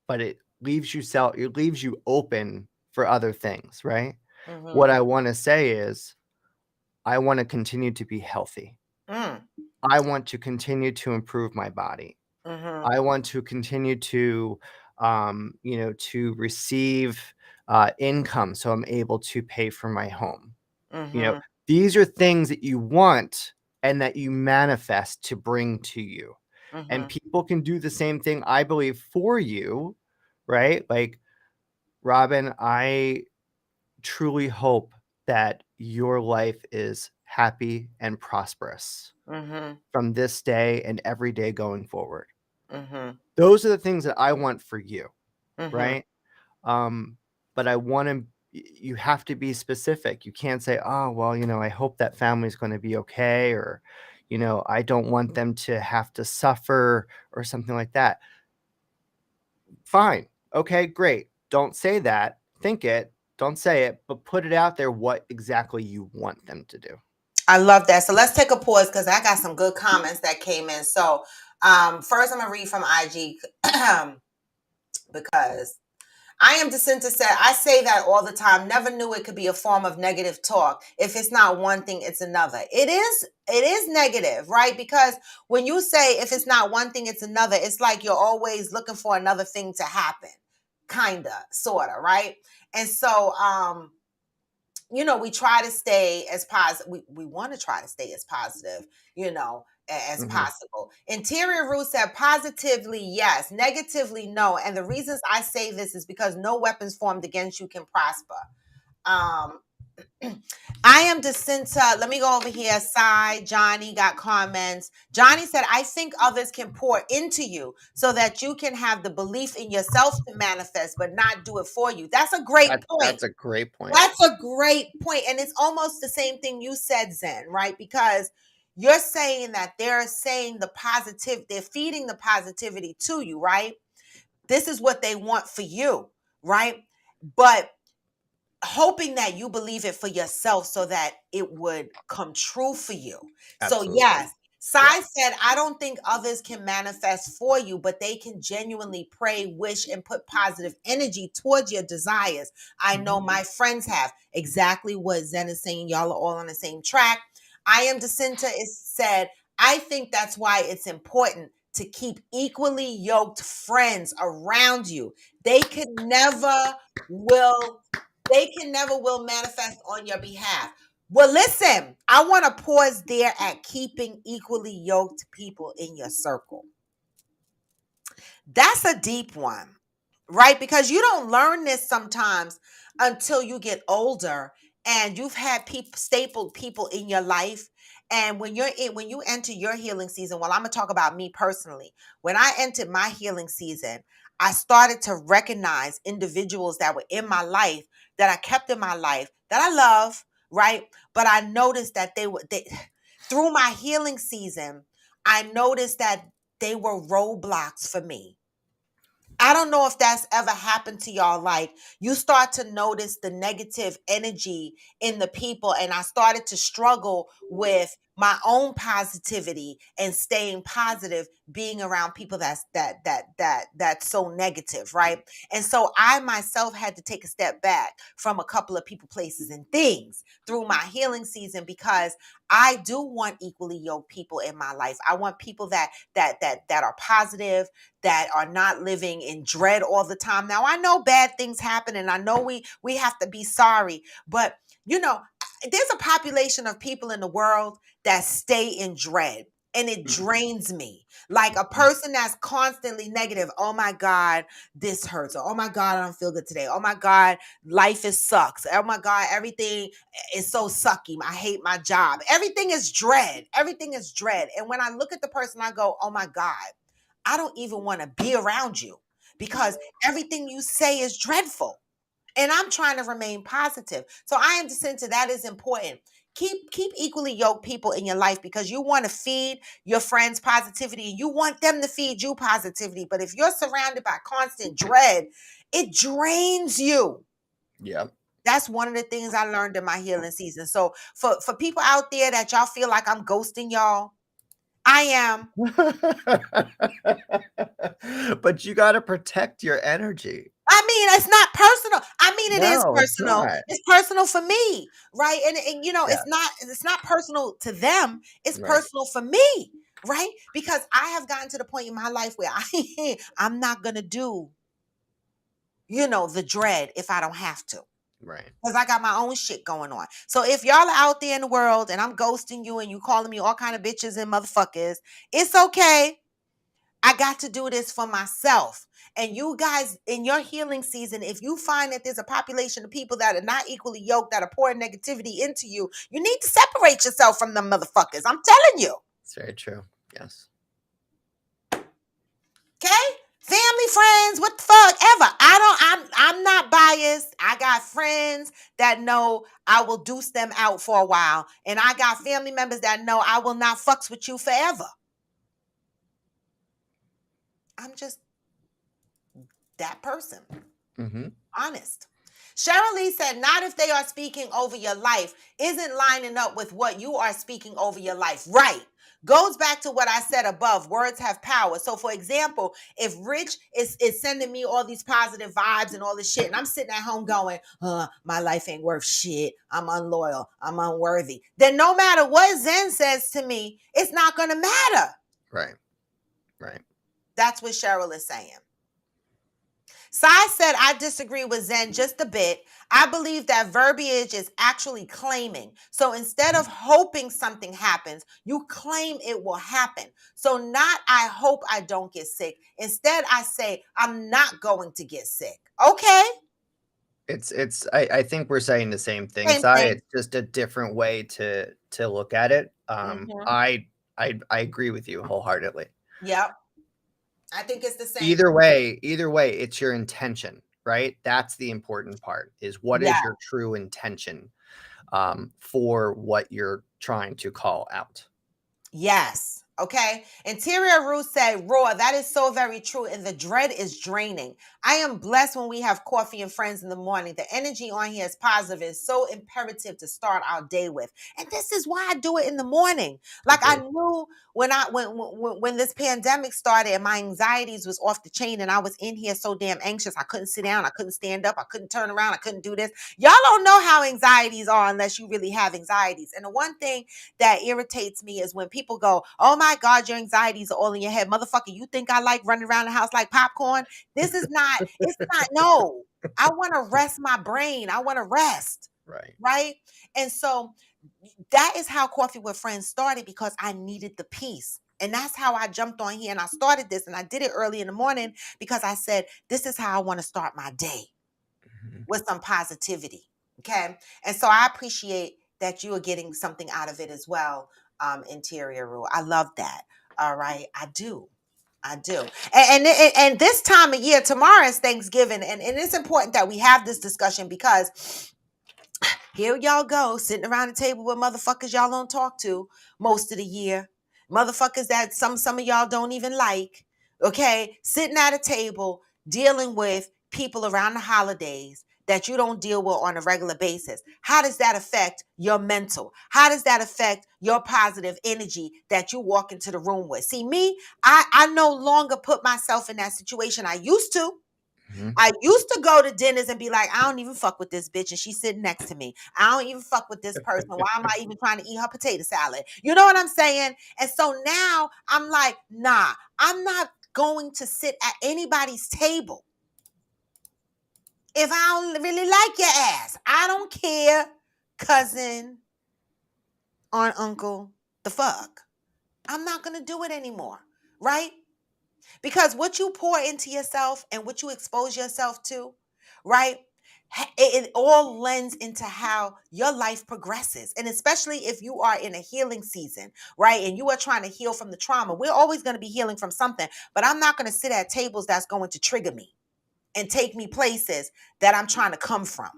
but it leaves you open for other things, right? What mm-hmm, I want to say is I want to continue to be healthy. mm, I want to continue to improve my body. mm-hmm, I want to continue to, to receive income so I'm able to pay for my home. You know, mm-hmm, these are things that you want and that you manifest to bring to you. And mm-hmm. people can do the same thing, I believe, for you, right? Like, Robin, I truly hope that your life is happy and prosperous Mhm, from this day and every day going forward. mhm, Those are the things that I want for you, mhm, right? Um, but I want to, you have to be specific. You can't say, oh, well, I hope that family's going to be okay, or, I don't want them to have to suffer or something like that. Fine. Okay, great. Don't say that. Think it. Don't say it, but put it out there what exactly you want them to do. I love that. So let's take a pause because I got some good comments that came in. So first I'm gonna read from IG because I am Jacinta said, I say that all the time. Never knew it could be a form of negative talk. If it's not one thing, it's another. It is negative, right? Because when you say if it's not one thing, it's another, it's like you're always looking for another thing to happen. Kinda, sorta, right? And so we try to stay as positive. We want to try to stay as positive, as Mhm. possible. Interior Root said positively, yes, negatively, no. And the reasons I say this is because no weapons formed against you can prosper. Um, I am Jacinta. Let me go over here. Sai, Johnny got comments. Johnny said, I think others can pour into you so that you can have the belief in yourself to manifest, but not do it for you. That's a great point. That's a great point. That's a great point. And it's almost the same thing you said, Zen, right? Because you're saying that they're saying they're feeding the positivity to you, right? This is what they want for you, right? But hoping that you believe it for yourself so that it would come true for you. So Absolutely. yes, Yeah. Sai said, I don't think others can manifest for you, but they can genuinely pray, wish, and put positive energy towards your desires. I know my friends have exactly what Zen is saying. Y'all are all on the same track. I am Jacinta is said, I think that's why it's important to keep equally yoked friends around you. They could never will they can never will manifest on your behalf. Well, listen, I want to pause there at keeping equally yoked people in your circle. That's a deep one, right? Because you don't learn this sometimes until you get older and you've had stapled people in your life. And when you enter your healing season, well, I'm gonna talk about me personally. When I entered my healing season, I started to recognize individuals that were in my life that I kept in my life that I love, right? But I noticed that they through my healing season, I noticed that they were roadblocks for me. I don't know if that's ever happened to y'all. Like, you start to notice the negative energy in the people, and I started to struggle with my own positivity and staying positive, being around people that's so negative, right? And so I myself had to take a step back from a couple of people, places, and things through my healing season because I do want equally yoked people in my life. I want people that are positive, that are not living in dread all the time. Now I know bad things happen and I know we have to be sorry, but you know, there's a population of people in the world that stay in dread, and it drains me. Like a person that's constantly negative. Oh my God, this hurts. Or, oh my God, I don't feel good today. Oh my God, life is sucks. Oh my God, everything is so sucky. I hate my job. Everything is dread. Everything is dread. And when I look at the person, I go, oh my God, I don't even want to be around you because everything you say is dreadful. And I'm trying to remain positive. So I am just into that is important. Keep equally yoked people in your life because you want to feed your friends positivity and you want them to feed you positivity. But if you're surrounded by constant dread, it drains you. Yeah. That's one of the things I learned in my healing season. So for people out there that y'all feel like I'm ghosting y'all, I am. But you got to protect your energy. I mean, it's not personal. I mean, it is No, it's personal. not. It's personal for me, right? And you know, Yeah. it's not personal to them. It's Right. personal for me, right? Because I have gotten to the point in my life where I'm not gonna do, the dread if I don't have to. Right. Because I got my own shit going on. So if y'all are out there in the world and I'm ghosting you and you calling me all kind of bitches and motherfuckers, it's okay. I got to do this for myself. And you guys, in your healing season, if you find that there's a population of people that are not equally yoked, that are pouring negativity into you, you need to separate yourself from them motherfuckers. I'm telling you. It's very true. Yes. Okay? Family, friends, what the fuck ever. I'm not biased. I got friends that know I will deuce them out for a while. And I got family members that know I will not fucks with you forever. I'm just that person. Mm-hmm. Honest. Cheryl Lee said, not if they are speaking over your life, isn't lining up with what you are speaking over your life. Right. Goes back to what I said above. Words have power. So, for example, if Rich is sending me all these positive vibes and all this shit, and I'm sitting at home going, my life ain't worth shit. I'm unloyal. I'm unworthy. Then no matter what Zen says to me, it's not going to matter. Right. Right. That's what Cheryl is saying. Sai said, I disagree with Zen just a bit. I believe that verbiage is actually claiming. So instead of hoping something happens, you claim it will happen. So not, I hope I don't get sick. Instead, I say, I'm not going to get sick. Okay. I think we're saying the same thing, Same Sai. thing. It's just a different way to look at it. Mm-hmm. I agree with you wholeheartedly. Yep. I think it's the same. Either way, it's your intention, right? That's the important part, is what Yeah. is your true intention for what you're trying to call out. Yes. Okay. Interior Ruth said, Raw, that is so very true. And the dread is draining. I am blessed when we have coffee and friends in the morning. The energy on here is positive. It's so imperative to start our day with. And this is why I do it in the morning. Like I knew when this pandemic started and my anxieties was off the chain and I was in here so damn anxious. I couldn't sit down. I couldn't stand up. I couldn't turn around. I couldn't do this. Y'all don't know how anxieties are unless you really have anxieties. And the one thing that irritates me is when people go, oh my God, your anxieties are all in your head. Motherfucker, you think I like running around the house like popcorn? This is not, it's not, no. I want to rest my brain. I want to rest. Right. Right. And so that is how Coffee with Friends started because I needed the peace. And that's how I jumped on here and I started this. And I did it early in the morning because I said, this is how I want to start my day with some positivity. Okay. And so I appreciate that you are getting something out of it as well, Interior Rule. I love that. All right. I do. And this time of year, tomorrow is Thanksgiving. And it's important that we have this discussion because here y'all go, sitting around the table with motherfuckers y'all don't talk to most of the year. Motherfuckers that some of y'all don't even like. Okay? Sitting at a table dealing with people around the holidays that you don't deal with on a regular basis. How does that affect your mental? How does that affect your positive energy that you walk into the room with? See, me, I no longer put myself in that situation. I used to. I used to go to dinners and be like, I don't even fuck with this bitch and she's sitting next to me. I don't even fuck with this person. Why am I even trying to eat her potato salad? You know what I'm saying? And so now I'm like, nah, I'm not going to sit at anybody's table if I don't really like your ass. I don't care. cousin, aunt, uncle, the fuck. I'm not going to do it anymore, right? Because what you pour into yourself and what you expose yourself to, right? It all lends into how your life progresses. And especially if you are in a healing season, right? And you are trying to heal from the trauma. We're always going to be healing from something, but I'm not going to sit at tables that's going to trigger me and take me places that I'm trying to come from,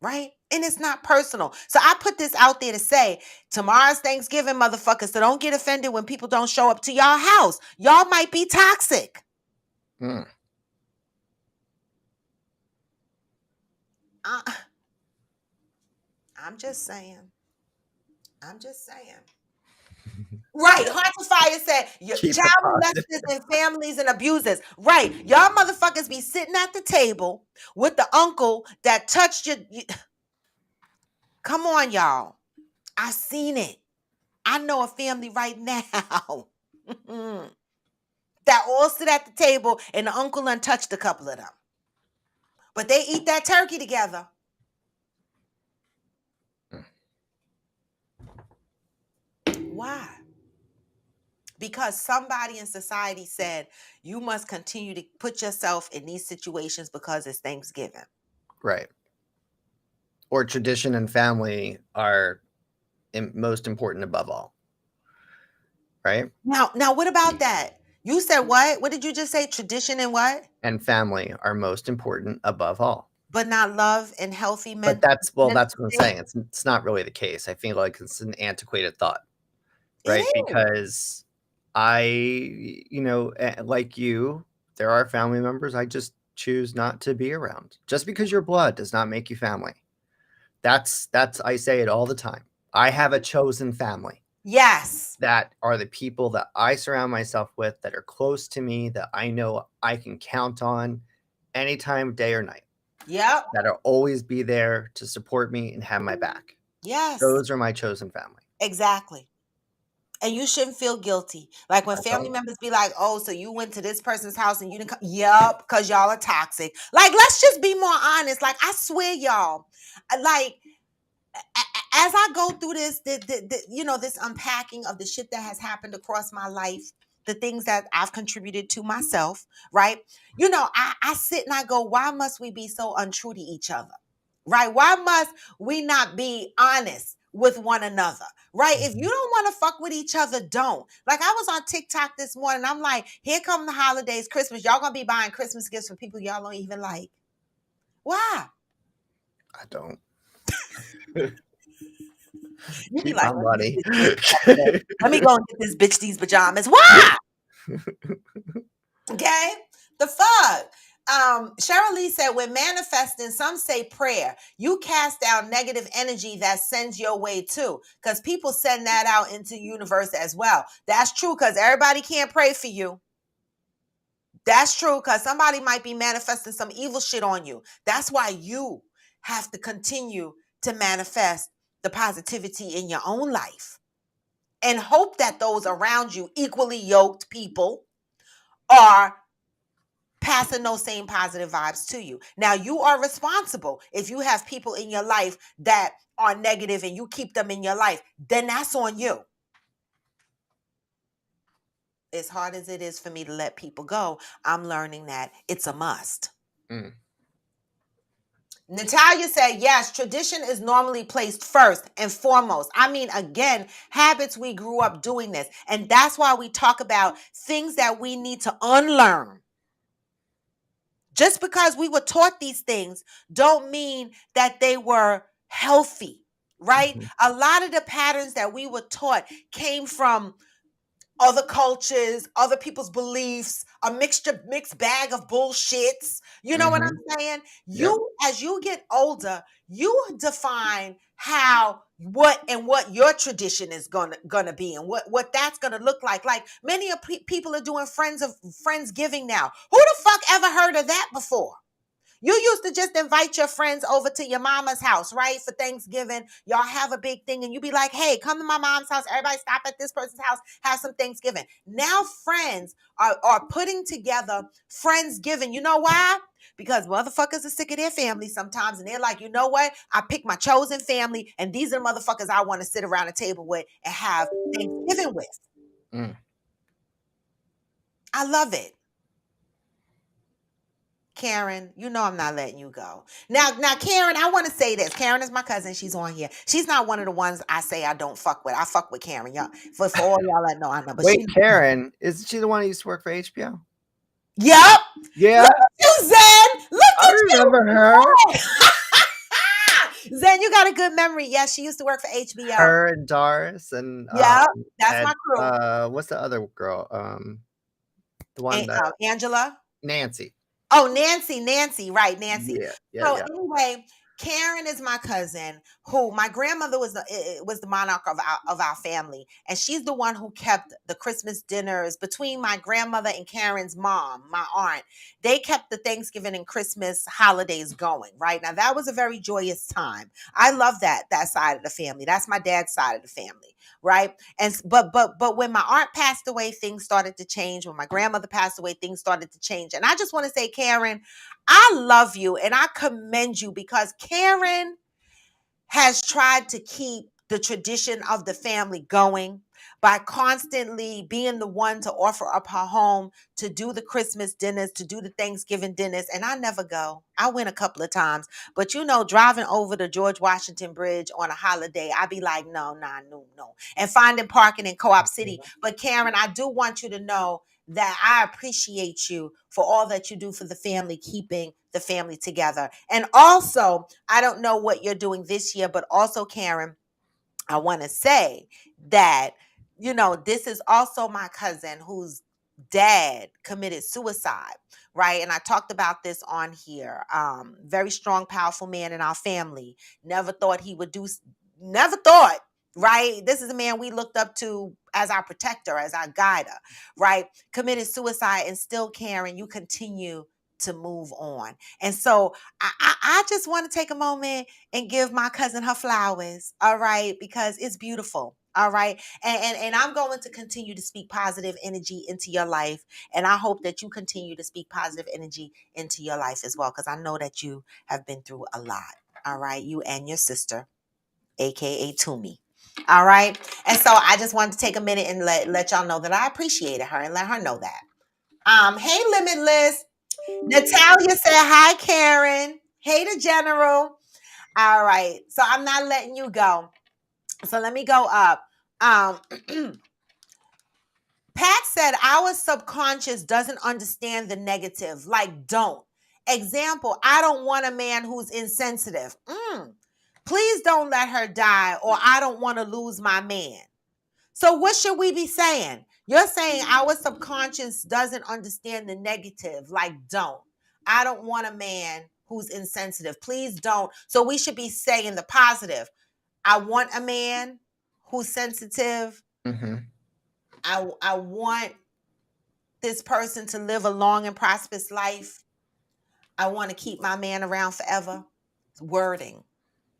right? And it's not personal. So I put this out there to say, tomorrow's Thanksgiving, motherfuckers. So don't get offended when people don't show up to y'all house. Y'all might be toxic. Mm. I'm just saying. I'm just saying. Right. Heart to Fire said, Keep it child positive. molesters and families and abusers. Right. Y'all motherfuckers be sitting at the table with the uncle that touched you. Come on, y'all. I seen it. I know a family right now that all sit at the table and the uncle untouched a couple of them. But they eat that turkey together. Why? Because somebody in society said you must continue to put yourself in these situations because it's Thanksgiving. Right. Or tradition and family are most important above all. Right? Now what about that? You said what? What did you just say? Tradition and what? And family are most important above all. But not love and healthy But mental. that's what I'm saying. It's not really the case. I feel like it's an antiquated thought, right? It is. Because like you, there are family members I just choose not to be around. Just because you're blood does not make you family. That's I say it all the time. I have a chosen family. Yes. That are the people that I surround myself with, that are close to me, that I know I can count on anytime, day or night. Yep. That'll always be there to support me and have my back. Yes. Those are my chosen family. Exactly. And you shouldn't feel guilty. Like when family members be like, oh, so you went to this person's house and you didn't come. Yep, because y'all are toxic. Like, let's just be more honest. Like, I swear, y'all, like, as I go through this, this unpacking of the shit that has happened across my life, the things that I've contributed to myself, right? I sit and I go, why must we be so untrue to each other? Right? Why must we not be honest with one another? Right? If you don't want to fuck with each other, don't. Like I was on TikTok this morning. I'm like, here come the holidays, Christmas. Y'all gonna be buying Christmas gifts for people y'all don't even like. Why? I don't. You be Keep like, my money. let me go and get this bitch these pajamas. Why? Okay? The fuck? Cheryl Lee said, when manifesting, some say prayer. You cast down negative energy that sends your way too. Because people send that out into the universe as well. That's true, because everybody can't pray for you. That's true, because somebody might be manifesting some evil shit on you. That's why you have to continue to manifest the positivity in your own life. And hope that those around you, equally yoked people, are passing those same positive vibes to you. Now, you are responsible. If you have people in your life that are negative and you keep them in your life, then that's on you. As hard as it is for me to let people go, I'm learning that it's a must. Natalia said, yes, tradition is normally placed first and foremost. I mean, again, habits, we grew up doing this. And that's why we talk about things that we need to unlearn. Just because we were taught these things don't mean that they were healthy, right? A lot of the patterns that we were taught came from other cultures, other people's beliefs, a mixed bag of bullshits. You know what I'm saying? As you get older, you define what your tradition is gonna be and what that's gonna look like. Like many people are doing Friendsgiving now. Who the fuck ever heard of that before? You used to just invite your friends over to your mama's house, right? For Thanksgiving. Y'all have a big thing and you be like, hey, come to my mom's house. Everybody stop at this person's house, have some Thanksgiving. Now friends are putting together Friendsgiving. You know why? Because motherfuckers are sick of their family sometimes. And they're like, you know what? I picked my chosen family. And these are the motherfuckers I want to sit around a table with and have Thanksgiving with. Mm. I love it. Karen, you know I'm not letting you go. Now, Karen, I want to say this. Karen is my cousin. She's on here. She's not one of the ones I say I don't fuck with. I fuck with Karen, y'all. For all y'all that know, I know. But Wait, Karen, isn't she the one who used to work for HBO? Yep. Yeah, Look at you, Zen. Look I at remember her. you. Zen, you got a good memory. Yeah, she used to work for HBO. Her and Doris and Yeah, that's my crew. what's the other girl? The one that Angela. Nancy. Oh, Nancy, right, Nancy. Yeah, So yeah. anyway, Karen is my cousin who my grandmother was the monarch of our family, and she's the one who kept the Christmas dinners between my grandmother and Karen's mom, my aunt. They kept the Thanksgiving and Christmas holidays going, right? Now that was a very joyous time. I love that side of the family. That's my dad's side of the family, right? And but when my aunt passed away, things started to change. When my grandmother passed away, things started to change. And I just want to say, Karen, I love you and I commend you because Karen has tried to keep the tradition of the family going by constantly being the one to offer up her home, to do the Christmas dinners, to do the Thanksgiving dinners. And I never go. I went a couple of times. But you know, driving over the George Washington Bridge on a holiday, I'd be like, no. And finding parking in Co-op City. But Karen, I do want you to know that I appreciate you for all that you do for the family, keeping the family together. And also, I don't know what you're doing this year, but also, Karen, I want to say that, you know, this is also my cousin whose dad committed suicide, right? And I talked about this on here. Very strong, powerful man in our family. Never thought he would do, never thought, right? This is a man we looked up to as our protector, as our guider, right? Committed suicide, and still, Karen, you continue to move on. And so I just want to take a moment and give my cousin her flowers, all right? Because it's beautiful, all right? And I'm going to continue to speak positive energy into your life. And I hope that you continue to speak positive energy into your life as well, because I know that you have been through a lot, all right? You and your sister, AKA Toomey. All right. And so I just wanted to take a minute and let y'all know that I appreciated her and let her know that. Hey, Limitless. Natalia said, hi, Karen. Hey, the General. All right. So I'm not letting you go. So let me go up. Pat said, our subconscious doesn't understand the negative. Like, don't. Example, I don't want a man who's insensitive. Please don't let her die, or I don't want to lose my man. So what should we be saying? You're saying our subconscious doesn't understand the negative. Like, don't. I don't want a man who's insensitive. Please don't. So we should be saying the positive. I want a man who's sensitive. Mm-hmm. I want this person to live a long and prosperous life. I want to keep my man around forever. Wording,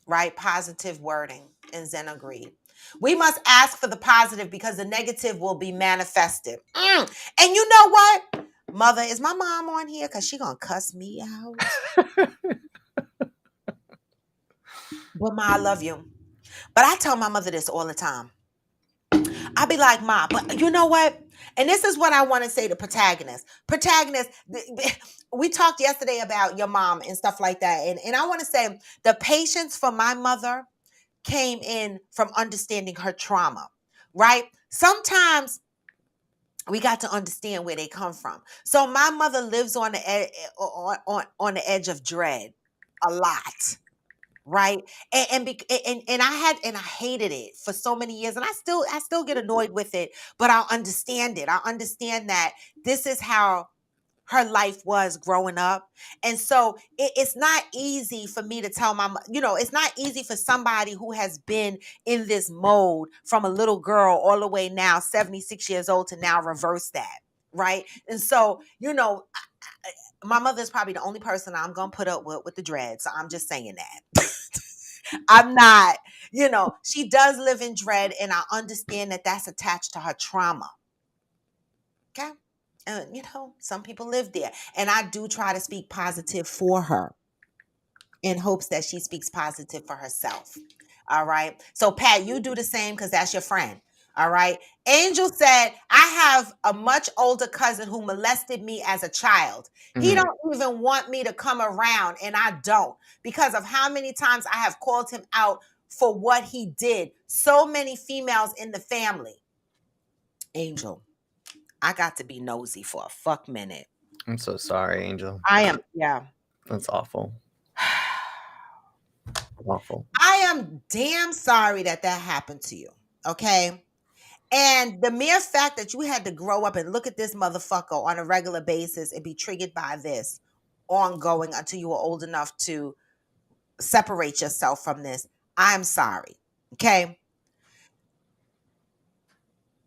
right? Positive wording. And Zen agreed. We must ask for the positive because the negative will be manifested. And you know what? Mother, is my mom on here? Because she going to cuss me out. But Ma, I love you. But I tell my mother this all the time. I be like, Ma, but you know what? And this is what I want to say to Protagonist. Protagonist, we talked yesterday about your mom and stuff like that. And I want to say the patience for my mother came in from understanding her trauma, right? Sometimes we got to understand where they come from. So my mother lives on the on the edge of dread a lot, right? And I hated it for so many years, and I still get annoyed with it, but I'll understand it. I understand that this is how her life was growing up. And so it's not easy for me to tell it's not easy for somebody who has been in this mode from a little girl all the way now 76 years old to now reverse that. right? And so, my mother's probably the only person I'm gonna put up with the dread. So I'm just saying that. I'm not, she does live in dread, and I understand that that's attached to her trauma. Okay. And some people live there. And I do try to speak positive for her in hopes that she speaks positive for herself. All right. So, Pat, you do the same because that's your friend. All right. Angel said, I have a much older cousin who molested me as a child. He Mhm. don't even want me to come around, and I don't, because of how many times I have called him out for what he did. So many females in the family. Angel, I got to be nosy for a fuck minute. I'm so sorry, Angel. I am, yeah. That's awful. Awful. I am damn sorry that happened to you. Okay. And the mere fact that you had to grow up and look at this motherfucker on a regular basis and be triggered by this ongoing until you were old enough to separate yourself from this, I'm sorry. Okay.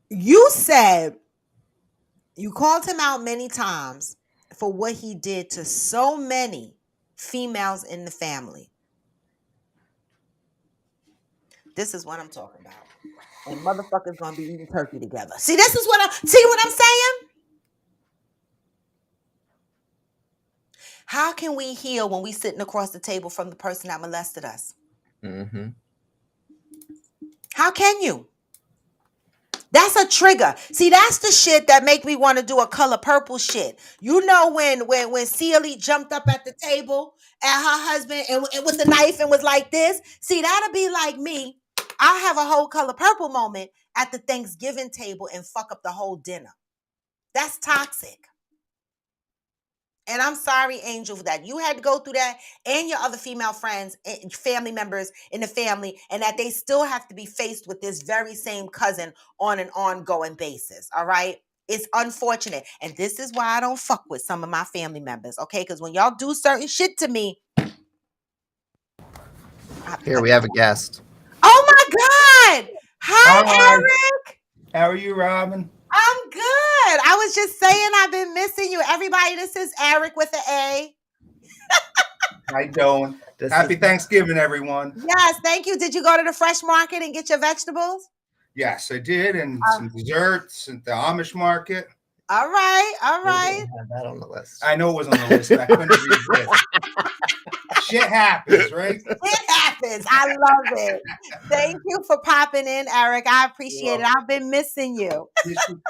You said you called him out many times for what he did to so many females in the family. This is what I'm talking about. And motherfuckers gonna be eating turkey together. See, this is what I'm saying? How can we heal when we sitting across the table from the person that molested us? Mm-hmm. How can you? That's a trigger. See, that's the shit that make me want to do a Color Purple shit. When Celie jumped up at the table at her husband and with the knife and was like this. See, that'll be like me. I'll have a whole Color Purple moment at the Thanksgiving table and fuck up the whole dinner. That's toxic. And I'm sorry, Angel, for that. You had to go through that, and your other female friends and family members in the family, and that they still have to be faced with this very same cousin on an ongoing basis. All right. It's unfortunate. And this is why I don't fuck with some of my family members. Okay. Because when y'all do certain shit to me. Here we have a guest. Oh my God. Hi, Eric. How are you, Robin? I'm good. I was just saying I've been missing you. Everybody, this is Eric with an A. How you doing? Happy Thanksgiving, everyone. Yes, thank you. Did you go to the fresh market and get your vegetables? Yes, I did, and some desserts at the Amish market. All right, all right. Have that on the list. I know it was on the list. But I couldn't resist. Shit happens, right? It happens. I love it. Thank you for popping in, Eric. I appreciate it. I've been missing you.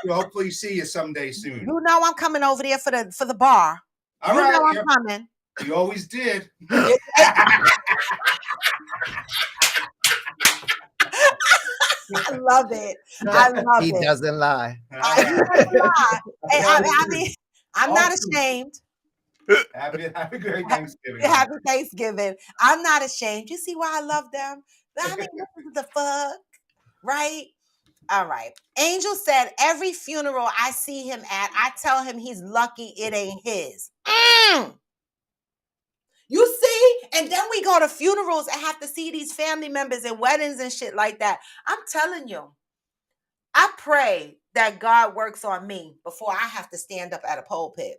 Hopefully, see you someday soon. You know I'm coming over there for the bar. All you right, know I'm coming. You always did. I love it. I love he it. Doesn't lie. He doesn't lie. I mean, I'm not ashamed. Happy great Thanksgiving. Happy Thanksgiving. I'm not ashamed. You see why I love them? I mean, the fuck, right? All right. Angel said, every funeral I see him at, I tell him he's lucky it ain't his. You see? And then we go to funerals and have to see these family members and weddings and shit like that. I'm telling you, I pray that God works on me before I have to stand up at a pulpit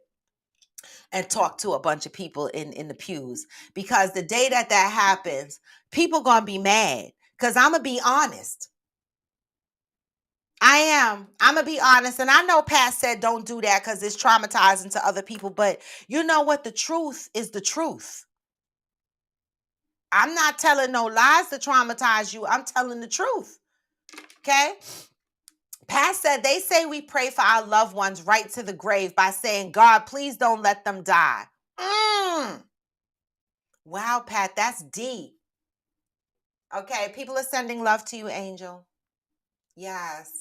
and talk to a bunch of people in the pews. Because the day that happens, people going to be mad. Because I'm going to be honest. I am. I'm going to be honest. And I know Pat said don't do that because it's traumatizing to other people. But you know what? The truth is the truth. I'm not telling no lies to traumatize you. I'm telling the truth. Okay? Pat said, they say we pray for our loved ones right to the grave by saying, God, please don't let them die. Wow, Pat, that's deep. Okay, people are sending love to you, Angel. Yes.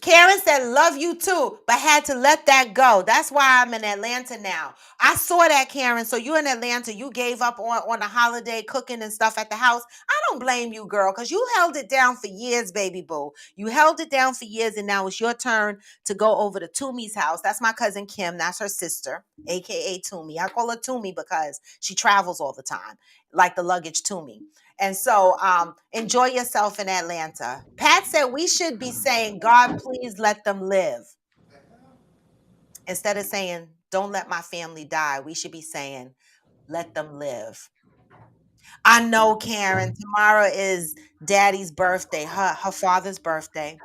Karen said, love you too, but had to let that go. That's why I'm in Atlanta now. I saw that, Karen. So you're in Atlanta. You gave up on the holiday cooking and stuff at the house. I don't blame you, girl, because you held it down for years, baby boo. You held it down for years, and now it's your turn to go over to Toomey's house. That's my cousin Kim. That's her sister, a.k.a. Toomey. I call her Toomey because she travels all the time, like the luggage Toomey. And so enjoy yourself in Atlanta. Pat said we should be saying, God, please let them live. Instead of saying, don't let my family die, we should be saying, let them live. I know, Karen, tomorrow is daddy's birthday, her father's birthday.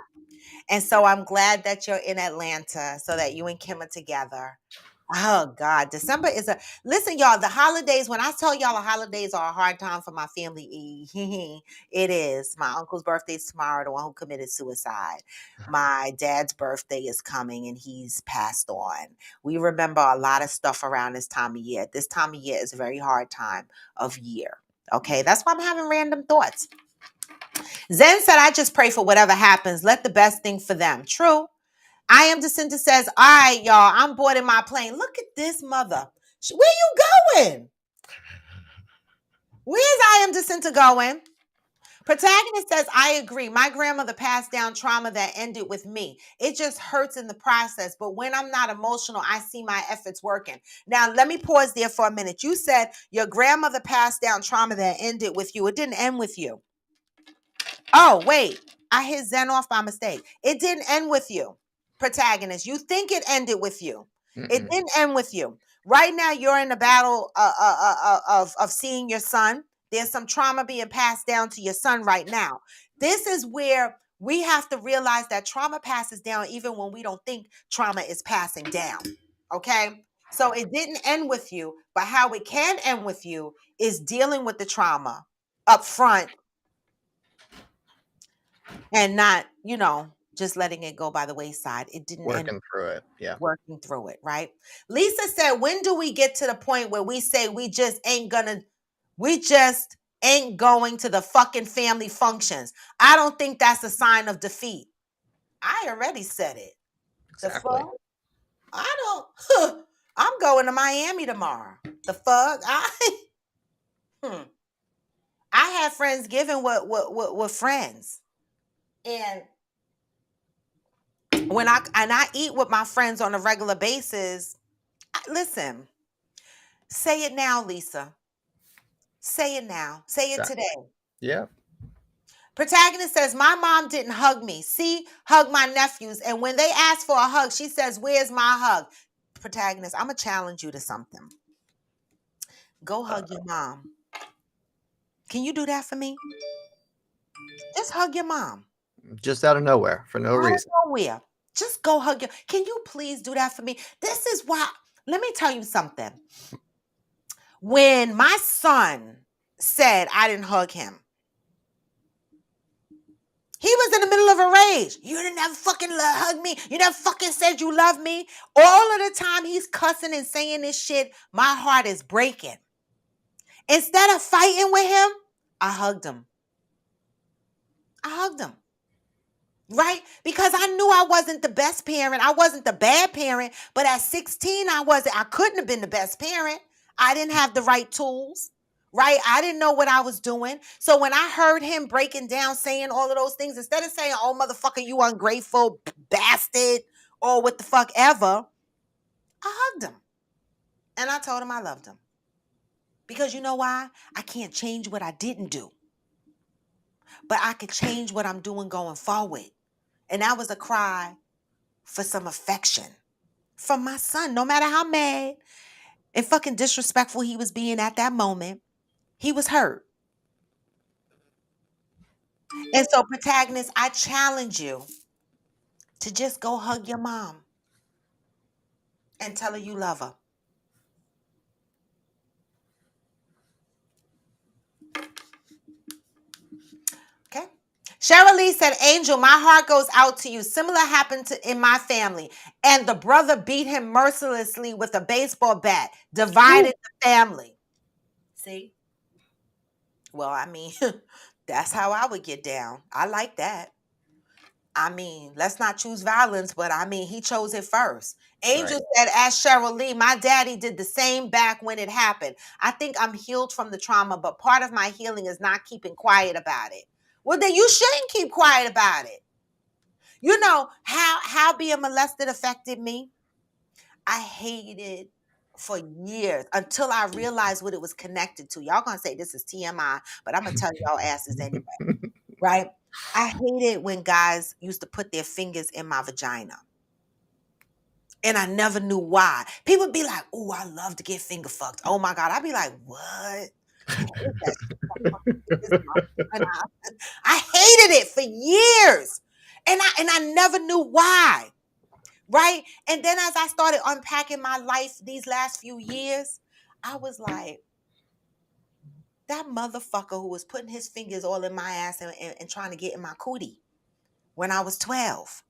And so I'm glad that you're in Atlanta so that you and Kim are together. Oh God, December is listen, y'all. The holidays, when I tell y'all the holidays are a hard time for my family, it is. My uncle's birthday is tomorrow, the one who committed suicide. My dad's birthday is coming and he's passed on. We remember a lot of stuff around this time of year. This time of year is a very hard time of year. Okay, that's why I'm having random thoughts. Zen said, I just pray for whatever happens. Let the best thing for them. True. I am Jacinta says, all right, y'all, I'm boarding my plane. Look at this mother. Where you going? Where's I am Jacinta going? Protagonist says, I agree. My grandmother passed down trauma that ended with me. It just hurts in the process. But when I'm not emotional, I see my efforts working. Now, let me pause there for a minute. You said your grandmother passed down trauma that ended with you. It didn't end with you. Oh, wait. I hit Zen off by mistake. It didn't end with you, protagonist. You think it ended with you. It didn't end with you. Right now, you're in the battle of seeing your son. There's some trauma being passed down to your son right now. This is where we have to realize that trauma passes down even when we don't think trauma is passing down. Okay? So it didn't end with you, but how it can end with you is dealing with the trauma up front and not, just letting it go by the wayside. It didn't end Working through it. Yeah. working through it, right? Lisa said, when do we get to the point where we say we just ain't going to the fucking family functions? I don't think that's a sign of defeat. I already said it. Exactly. The fuck? I'm going to Miami tomorrow. The fuck? I had Friendsgiving with friends. And when I eat with my friends on a regular basis, listen, say it now, Lisa. Say it now. Say it today. Yeah. Protagonist says, my mom didn't hug me. See, hug my nephews. And when they ask for a hug, she says, where's my hug? Protagonist, I'm going to challenge you to something. Go hug your mom. Can you do that for me? Just hug your mom. Just out of nowhere for no reason. Nowhere. Just go hug your. Can you please do that for me? This is why. Let me tell you something. When my son said I didn't hug him, he was in the middle of a rage. You didn't ever fucking hug me. You never fucking said you love me. All of the time he's cussing and saying this shit, my heart is breaking. Instead of fighting with him, I hugged him. Right? Because I knew I wasn't the best parent. I wasn't the bad parent. But at 16, I couldn't have been the best parent. I didn't have the right tools. Right? I didn't know what I was doing. So when I heard him breaking down, saying all of those things, instead of saying, oh, motherfucker, you ungrateful bastard, or what the fuck ever, I hugged him. And I told him I loved him. Because you know why? I can't change what I didn't do. But I could change what I'm doing going forward. And that was a cry for some affection from my son. No matter how mad and fucking disrespectful he was being at that moment, he was hurt. And so, protagonist, I challenge you to just go hug your mom and tell her you love her. Okay? Cheryl Lee said, Angel, my heart goes out to you. Similar happened in my family. And the brother beat him mercilessly with a baseball bat, divided the family. See? Well, I mean, that's how I would get down. I like that. I mean, let's not choose violence, but I mean, he chose it first. Angel said, ask Cheryl Lee, my daddy did the same back when it happened. I think I'm healed from the trauma, but part of my healing is not keeping quiet about it. Well, then you shouldn't keep quiet about it. You know how being molested affected me? I hated for years until I realized what it was connected to. Y'all gonna say this is TMI, but I'm gonna tell y'all asses anyway, right? I hated when guys used to put their fingers in my vagina. And I never knew why. People would be like, "Oh, I love to get finger fucked." Oh my God. I'd be like, "What?" I hate that shit. I hated it for years. And I never knew why. Right? And then as I started unpacking my life these last few years, I was like, that motherfucker who was putting his fingers all in my ass and trying to get in my cootie when I was 12.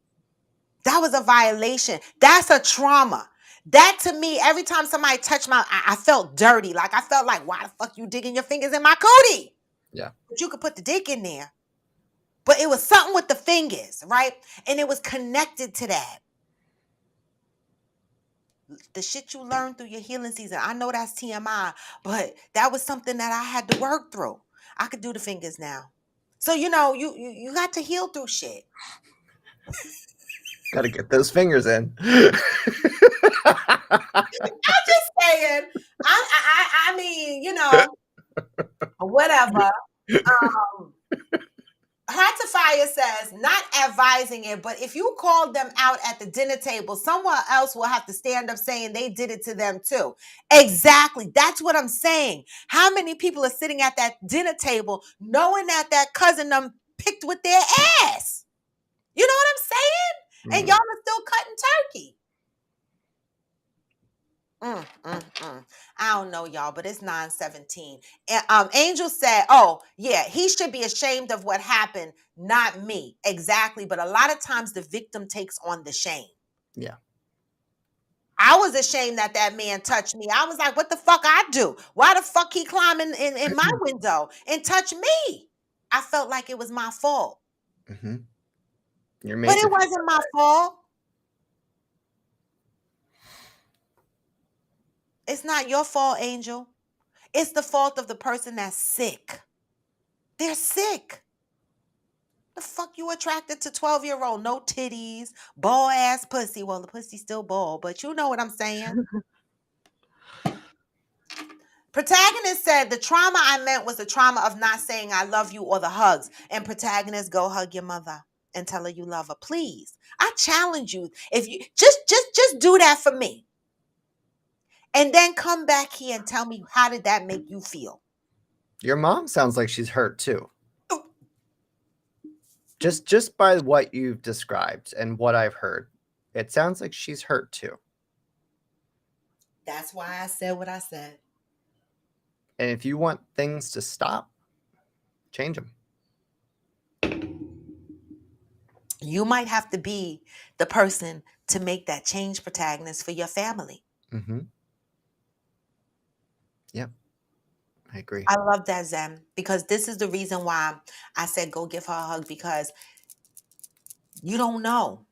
That was a violation. That's a trauma. That to me, every time somebody touched I felt dirty. Like I felt like, why the fuck you digging your fingers in my cootie? Yeah. But you could put the dick in there. But it was something with the fingers, right? And it was connected to that. The shit you learned through your healing season. I know that's TMI, but that was something that I had to work through. I could do the fingers now. So you got to heal through shit. Got to get those fingers in. I'm just saying. I mean, whatever. Heart to Fire says, not advising it, but if you called them out at the dinner table, someone else will have to stand up saying they did it to them too. Exactly. That's what I'm saying. How many people are sitting at that dinner table knowing that cousin them picked with their ass? You know what I'm saying? And y'all are still cutting turkey. I don't know, y'all, but it's 9:17. Angel said, "Oh, yeah, he should be ashamed of what happened, not me." Exactly, but a lot of times the victim takes on the shame. Yeah. I was ashamed that man touched me. I was like, "What the fuck I do? Why the fuck he climbing in my window and touch me?" I felt like it was my fault. Mm-hmm. But it wasn't my fault. It's not your fault, Angel. It's the fault of the person that's sick. They're sick. The fuck you attracted to 12-year-old? No titties, ball ass pussy. Well, the pussy's still ball, but you know what I'm saying. Protagonist said the trauma I meant was the trauma of not saying I love you or the hugs. And protagonist, go hug your mother and tell her you love her. Please. I challenge you. If you just do that for me. And then come back here and tell me, how did that make you feel? Your mom sounds like she's hurt too. Just by what you've described and what I've heard, it sounds like she's hurt too. That's why I said what I said. And if you want things to stop, change them. You might have to be the person to make that change, protagonist, for your family. Mm-hmm. Yep. I agree. I love that, Zen, because this is the reason why I said go give her a hug, because you don't know.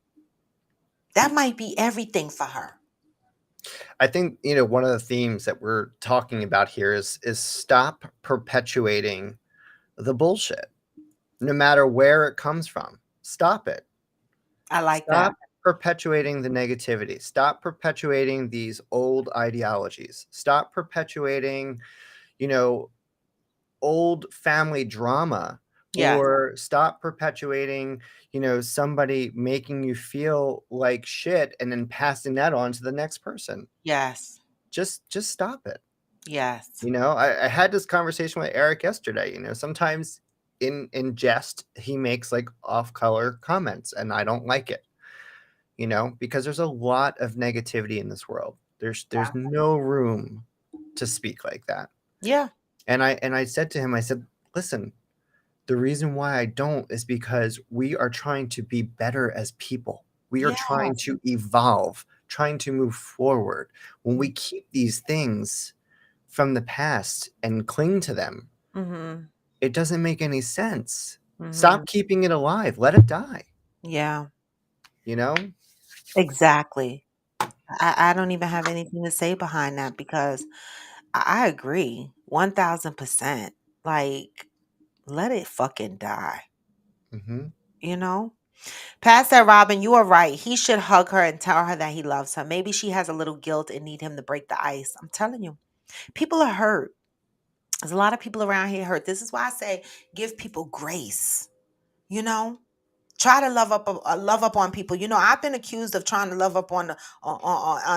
That might be everything for her. I think, one of the themes that we're talking about here is stop perpetuating the bullshit, no matter where it comes from. Stop it. I like Stop that. perpetuating the negativity. Stop perpetuating these old ideologies. Stop perpetuating, old family drama. Yeah. Or stop perpetuating, somebody making you feel like shit and then passing that on to the next person. Yes. Just stop it. Yes. I had this conversation with Eric yesterday. Sometimes in jest, he makes like off-color comments and I don't like it, because there's a lot of negativity in this world. There's no room to speak like that. Yeah. And I said to him, I said, listen, the reason why I don't is because we are trying to be better as people. We are trying to evolve, trying to move forward. When we keep these things from the past and cling to them, it doesn't make any sense. Stop keeping it alive. Let it die. Yeah. Exactly. I don't even have anything to say behind that, because I agree 1000%. Like, let it fucking die. Mm-hmm. Pat said, Robin, you are right. He should hug her and tell her that he loves her. Maybe she has a little guilt and need him to break the ice. I'm telling you, people are hurt. There's a lot of people around here hurt. This is why I say give people grace. You know, try to love up on people. You know, I've been accused of trying to love up on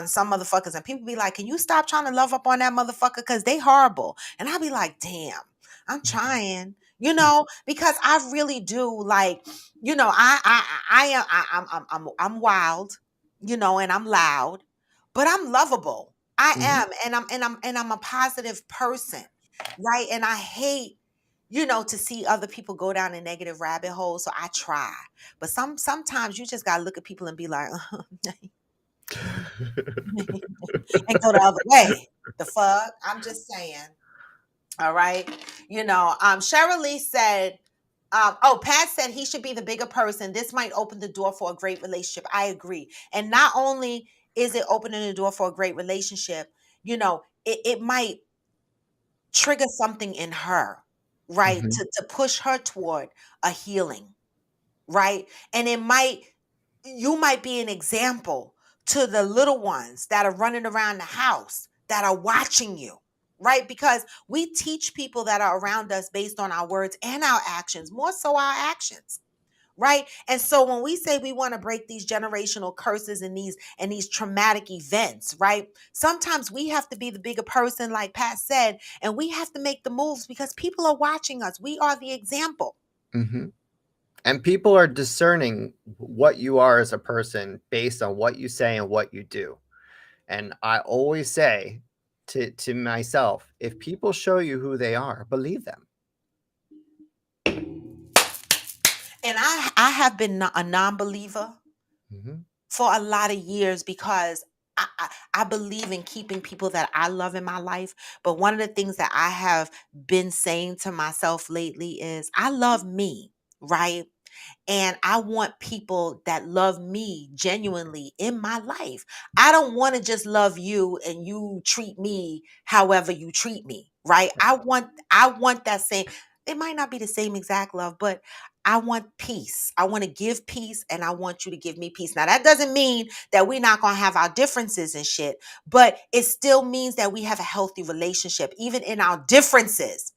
some motherfuckers, and people be like, "Can you stop trying to love up on that motherfucker? Because they horrible." And I'll be like, "Damn, I'm trying." You know, because I really do like. You know, I am I'm wild. You know, and I'm loud, but I'm lovable. I Mhm. am, and I'm a positive person, right? And I hate, you know, to see other people go down a negative rabbit hole. So I try. But sometimes you just gotta look at people and be like, and go the other way. The fuck? I'm just saying. All right. You know, Cheryl Lee said, Pat said he should be the bigger person. This might open the door for a great relationship. I agree. And not only is it opening the door for a great relationship, you know, it might trigger something in her, right? Mhm. To push her toward a healing, right? And you might be an example to the little ones that are running around the house that are watching you, right? Because we teach people that are around us based on our words and our actions, more so our actions. Right. And so when we say we want to break these generational curses and these traumatic events, right? Sometimes we have to be the bigger person, like Pat said, and we have to make the moves because people are watching us. We are the example. Mhm. And people are discerning what you are as a person based on what you say and what you do. And I always say to myself, if people show you who they are, believe them. And I have been a non-believer Mhm. for a lot of years because I believe in keeping people that I love in my life. But one of the things that I have been saying to myself lately is I love me, right? And I want people that love me genuinely in my life. I don't want to just love you and you treat me however you treat me, right? I want that same. It might not be the same exact love, but I want peace. I want to give peace and I want you to give me peace. Now that doesn't mean that we're not going to have our differences and shit, but it still means that we have a healthy relationship even in our differences.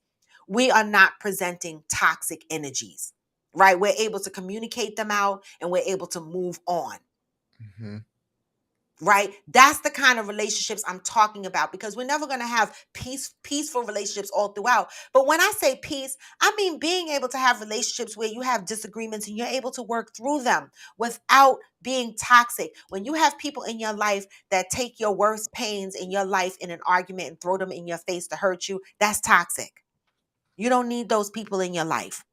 We are not presenting toxic energies, right? We're able to communicate them out and we're able to move on, Mhm. right? That's the kind of relationships I'm talking about because we're never going to have peaceful relationships all throughout. But when I say peace, I mean being able to have relationships where you have disagreements and you're able to work through them without being toxic. When you have people in your life that take your worst pains in your life in an argument and throw them in your face to hurt you, that's toxic. You don't need those people in your life.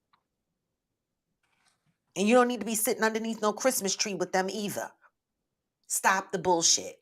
And you don't need to be sitting underneath no Christmas tree with them either. Stop the bullshit.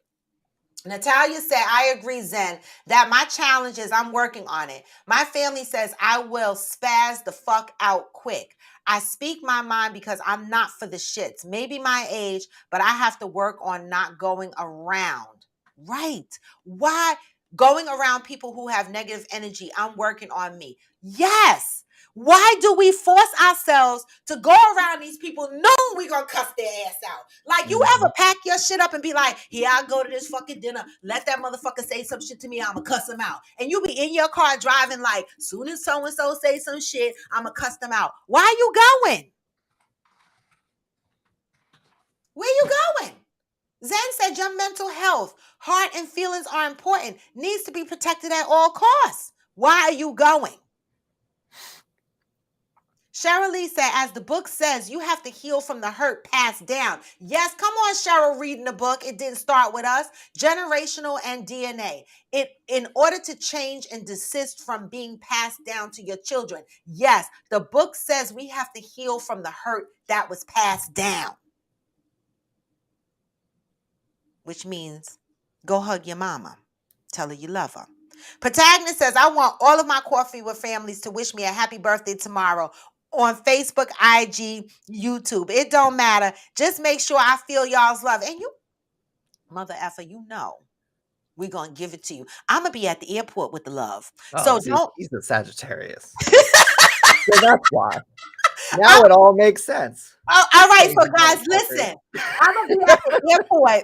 Natalia said, I agree, Zen, that my challenge is I'm working on it. My family says I will spaz the fuck out quick. I speak my mind because I'm not for the shits. Maybe my age, but I have to work on not going around. Right. Why? Going around people who have negative energy. I'm working on me. Yes. Why do we force ourselves to go around these people knowing we're going to cuss their ass out? Like, you Mhm. ever pack your shit up and be like, here I go to this fucking dinner. Let that motherfucker say some shit to me. I'm going to cuss him out. And you be in your car driving like, soon as so-and-so say some shit, I'm going to cuss them out. Why are you going? Where you going? Zen said your mental health, heart, and feelings are important. Needs to be protected at all costs. Why are you going? Cheryl Lee said, as the book says, you have to heal from the hurt passed down. Yes, come on, Cheryl, reading the book. It didn't start with us. Generational and DNA. In order to change and desist from being passed down to your children. Yes, the book says we have to heal from the hurt that was passed down. Which means go hug your mama. Tell her you love her. Protagonist says, I want all of my Coffee with Families to wish me a happy birthday tomorrow on Facebook, IG, YouTube. It don't matter. Just make sure I feel y'all's love. And you, mother effer, you know we're going to give it to you. I'm going to be at the airport with the love. Oh, So see, don't. he's a Sagittarius. So that's why. Now it all makes sense. Oh, all right, Crazy so guys, motherfucker. listen. I'm gonna be at the airport.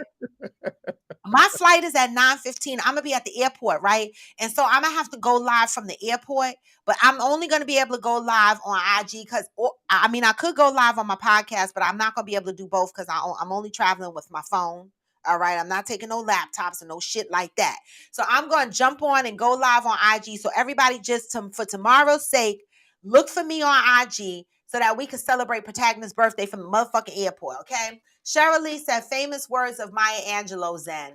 My flight is at 9:15. I'm gonna be at the airport, right? And so I'm gonna have to go live from the airport, but I'm only gonna be able to go live on IG because I mean I could go live on my podcast, but I'm not gonna be able to do both because I'm only traveling with my phone. All right, I'm not taking no laptops and no shit like that. So I'm gonna jump on and go live on IG. So everybody, just for tomorrow's sake, look for me on IG so that we can celebrate Protagonist's birthday from the motherfucking airport, okay? Cheryl Lee said, famous words of Maya Angelou, Zen.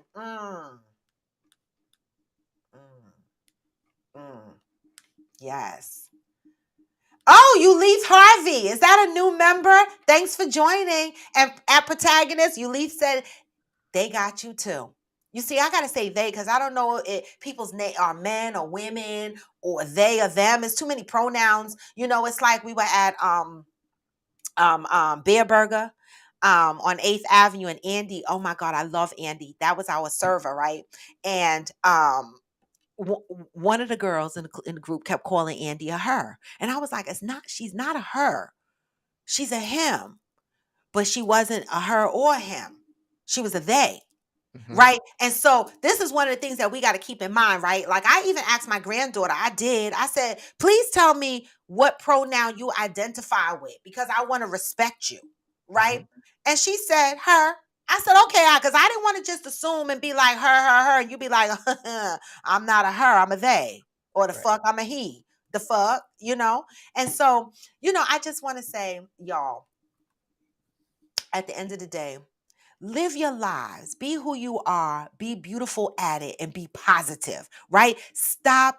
Yes. Oh, Ulith Harvey. Is that a new member? Thanks for joining. And at Protagonist, Ulith said, they got you too. You see, I got to say they because I don't know if people's name are men or women or they or them. It's too many pronouns. You know, it's like we were at Bear Burger on 8th Avenue, and Andy, oh my God, I love Andy. That was our server, right? And one of the girls in the group kept calling Andy a her. And I was like, she's not a her. She's a him. But she wasn't a her or him. She was a they. Mhm. Right. And so this is one of the things that we got to keep in mind, right? Like I even asked my granddaughter, I said, please tell me what pronoun you identify with because I want to respect you. Right. And she said, her. I said, okay, because I didn't want to just assume and be like her, and you be like, I'm not a her, I'm a they. Or the Right. fuck, I'm a he. The fuck, you know? And so, you know, I just want to say, y'all, at the end of the day, live your lives, be who you are, be beautiful at it, and be positive, right? Stop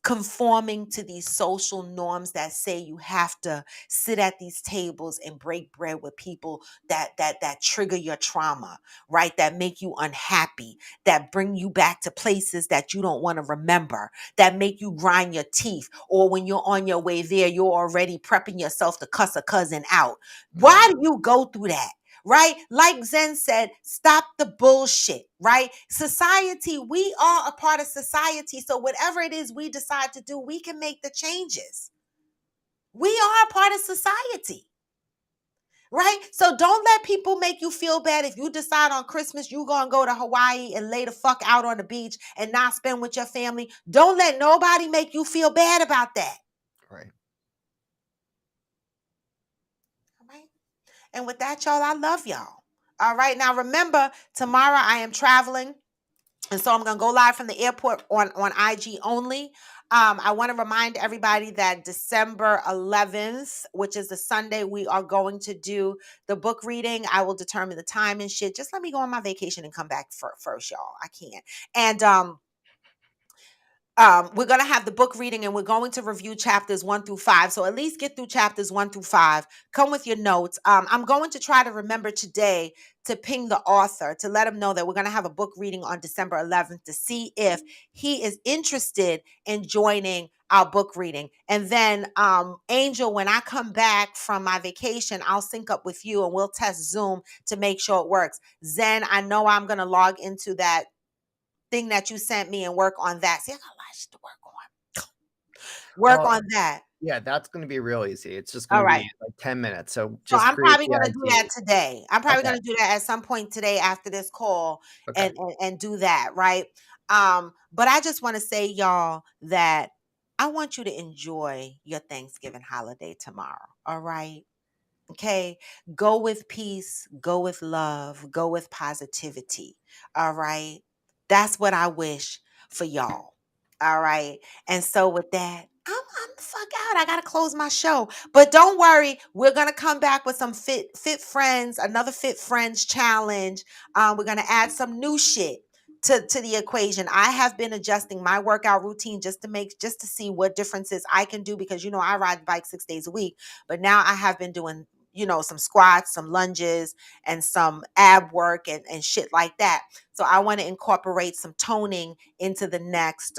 conforming to these social norms that say you have to sit at these tables and break bread with people that trigger your trauma, right? That make you unhappy, that bring you back to places that you don't want to remember, that make you grind your teeth, or when you're on your way there, you're already prepping yourself to cuss a cousin out. Why do you go through that? Right? Like Zen said, stop the bullshit, right? Society, we are a part of society. So whatever it is we decide to do, we can make the changes. We are a part of society, right? So don't let people make you feel bad if you decide on Christmas you're going to go to Hawaii and lay the fuck out on the beach and not spend with your family. Don't let nobody make you feel bad about that. Right. All right. And with that, y'all, I love y'all. All right. Now, remember, tomorrow I am traveling. And so I'm going to go live from the airport on IG only. I want to remind everybody that December 11th, which is the Sunday, we are going to do the book reading. I will determine the time and shit. Just let me go on my vacation and come back first, y'all. I can't. And we're going to have the book reading and we're going to review chapters 1 through 5. So at least get through chapters 1 through 5. Come with your notes. I'm going to try to remember today to ping the author to let him know that we're going to have a book reading on December 11th to see if he is interested in joining our book reading. And then Angel, when I come back from my vacation, I'll sync up with you and we'll test Zoom to make sure it works. Zen, I know I'm going to log into that thing that you sent me and work on that. See, I got a lot of shit to work on that. Yeah, that's going to be real easy. It's just All going to right. be like 10 minutes. So So just I'm create probably the going to do that ID. today. I'm probably Okay. going to do that at some point today after this call Okay. and do that, right? But I just want to say, y'all, that I want you to enjoy your Thanksgiving holiday tomorrow. All right. Okay. Go with peace, go with love, go with positivity. All right. That's what I wish for y'all. All right. And so with that, I'm the fuck out. I gotta close my show. But don't worry, we're gonna come back with some fit friends, another fit friends challenge. We're gonna add some new shit to the equation. I have been adjusting my workout routine just to see what differences I can do because you know I ride the bike 6 days a week, but now I have been doing some squats, some lunges, and some ab work and shit like that. So I want to incorporate some toning into the next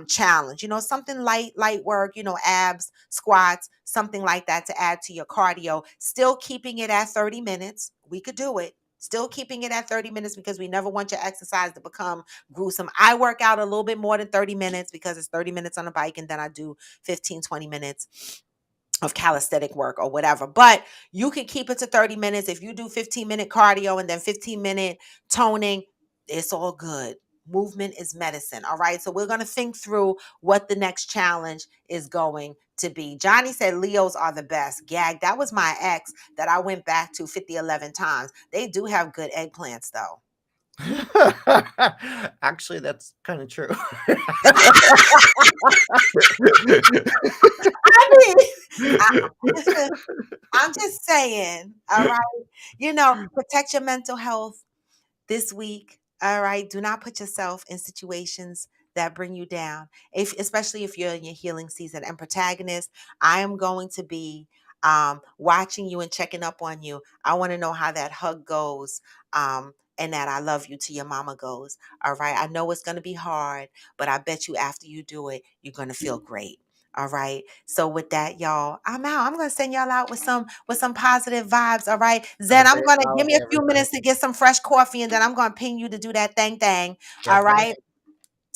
challenge. Something light work, abs, squats, something like that to add to your cardio. Still keeping it at 30 minutes. We could do it. Still keeping it at 30 minutes because we never want your exercise to become gruesome. I work out a little bit more than 30 minutes because it's 30 minutes on a bike and then I do 15, 20 minutes of calisthenic work or whatever. But you can keep it to 30 minutes. If you do 15-minute cardio and then 15-minute toning, it's all good. Movement is medicine. All right. So we're going to think through what the next challenge is going to be. Johnny said Leos are the best. Gag. That was my ex that I went back to 11 times. They do have good eggplants though. Actually, that's kind of true. I'm just saying, all right, protect your mental health this week. All right. Do not put yourself in situations that bring you down, especially if you're in your healing season. And protagonist, I am going to be watching you and checking up on you. I want to know how that hug goes. And that I love you to your mama goes. All right. I know it's going to be hard, but I bet you after you do it, you're going to feel great. All right. So with that, y'all, I'm out. I'm gonna send y'all out with some positive vibes. All right. Zen, I'm gonna give me a few minutes to get some fresh coffee, and then I'm gonna ping you to do that thing. All right.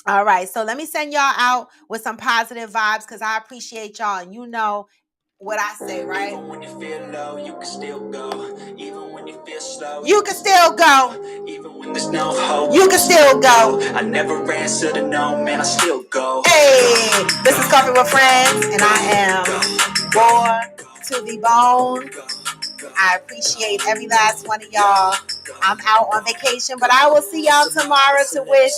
All right. So let me send y'all out with some positive vibes because I appreciate y'all, and you know what I say, right? Even when you feel low, you can still go. Even when you feel slow, you can still go. Even when there's no hope, you can still go. I never answer to no, man, I still go. Hey, this is Coffee with Friends, and I am Raw to the Bone. I appreciate every last one of y'all. I'm out on vacation, but I will see y'all tomorrow to wish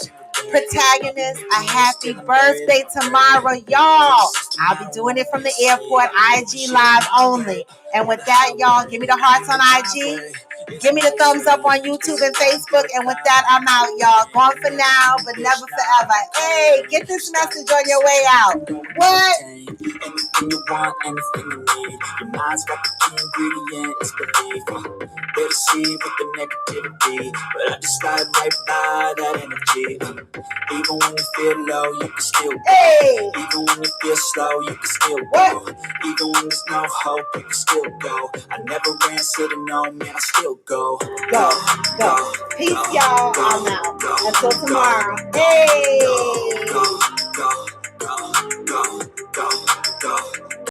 protagonist a happy birthday tomorrow, y'all. I'll be doing it from the airport, IG live only. And with that, y'all, give me the hearts on IG. Give me the thumbs up on YouTube and Facebook. And with that, I'm out, y'all. Gone for now, but never forever. Hey, get this message on your way out. What? Anything you want, anything you need. Your mind's got the key ingredient, it's belief. Better see with the negativity, but I just slide right by that energy. Even when you feel low, you can still go. Hey. Even when you feel slow, you can still go. Even when there's no hope, you can still go. I never answer to no, man, I still go. Go. Peace, y'all. I'm out. Until tomorrow. Hey.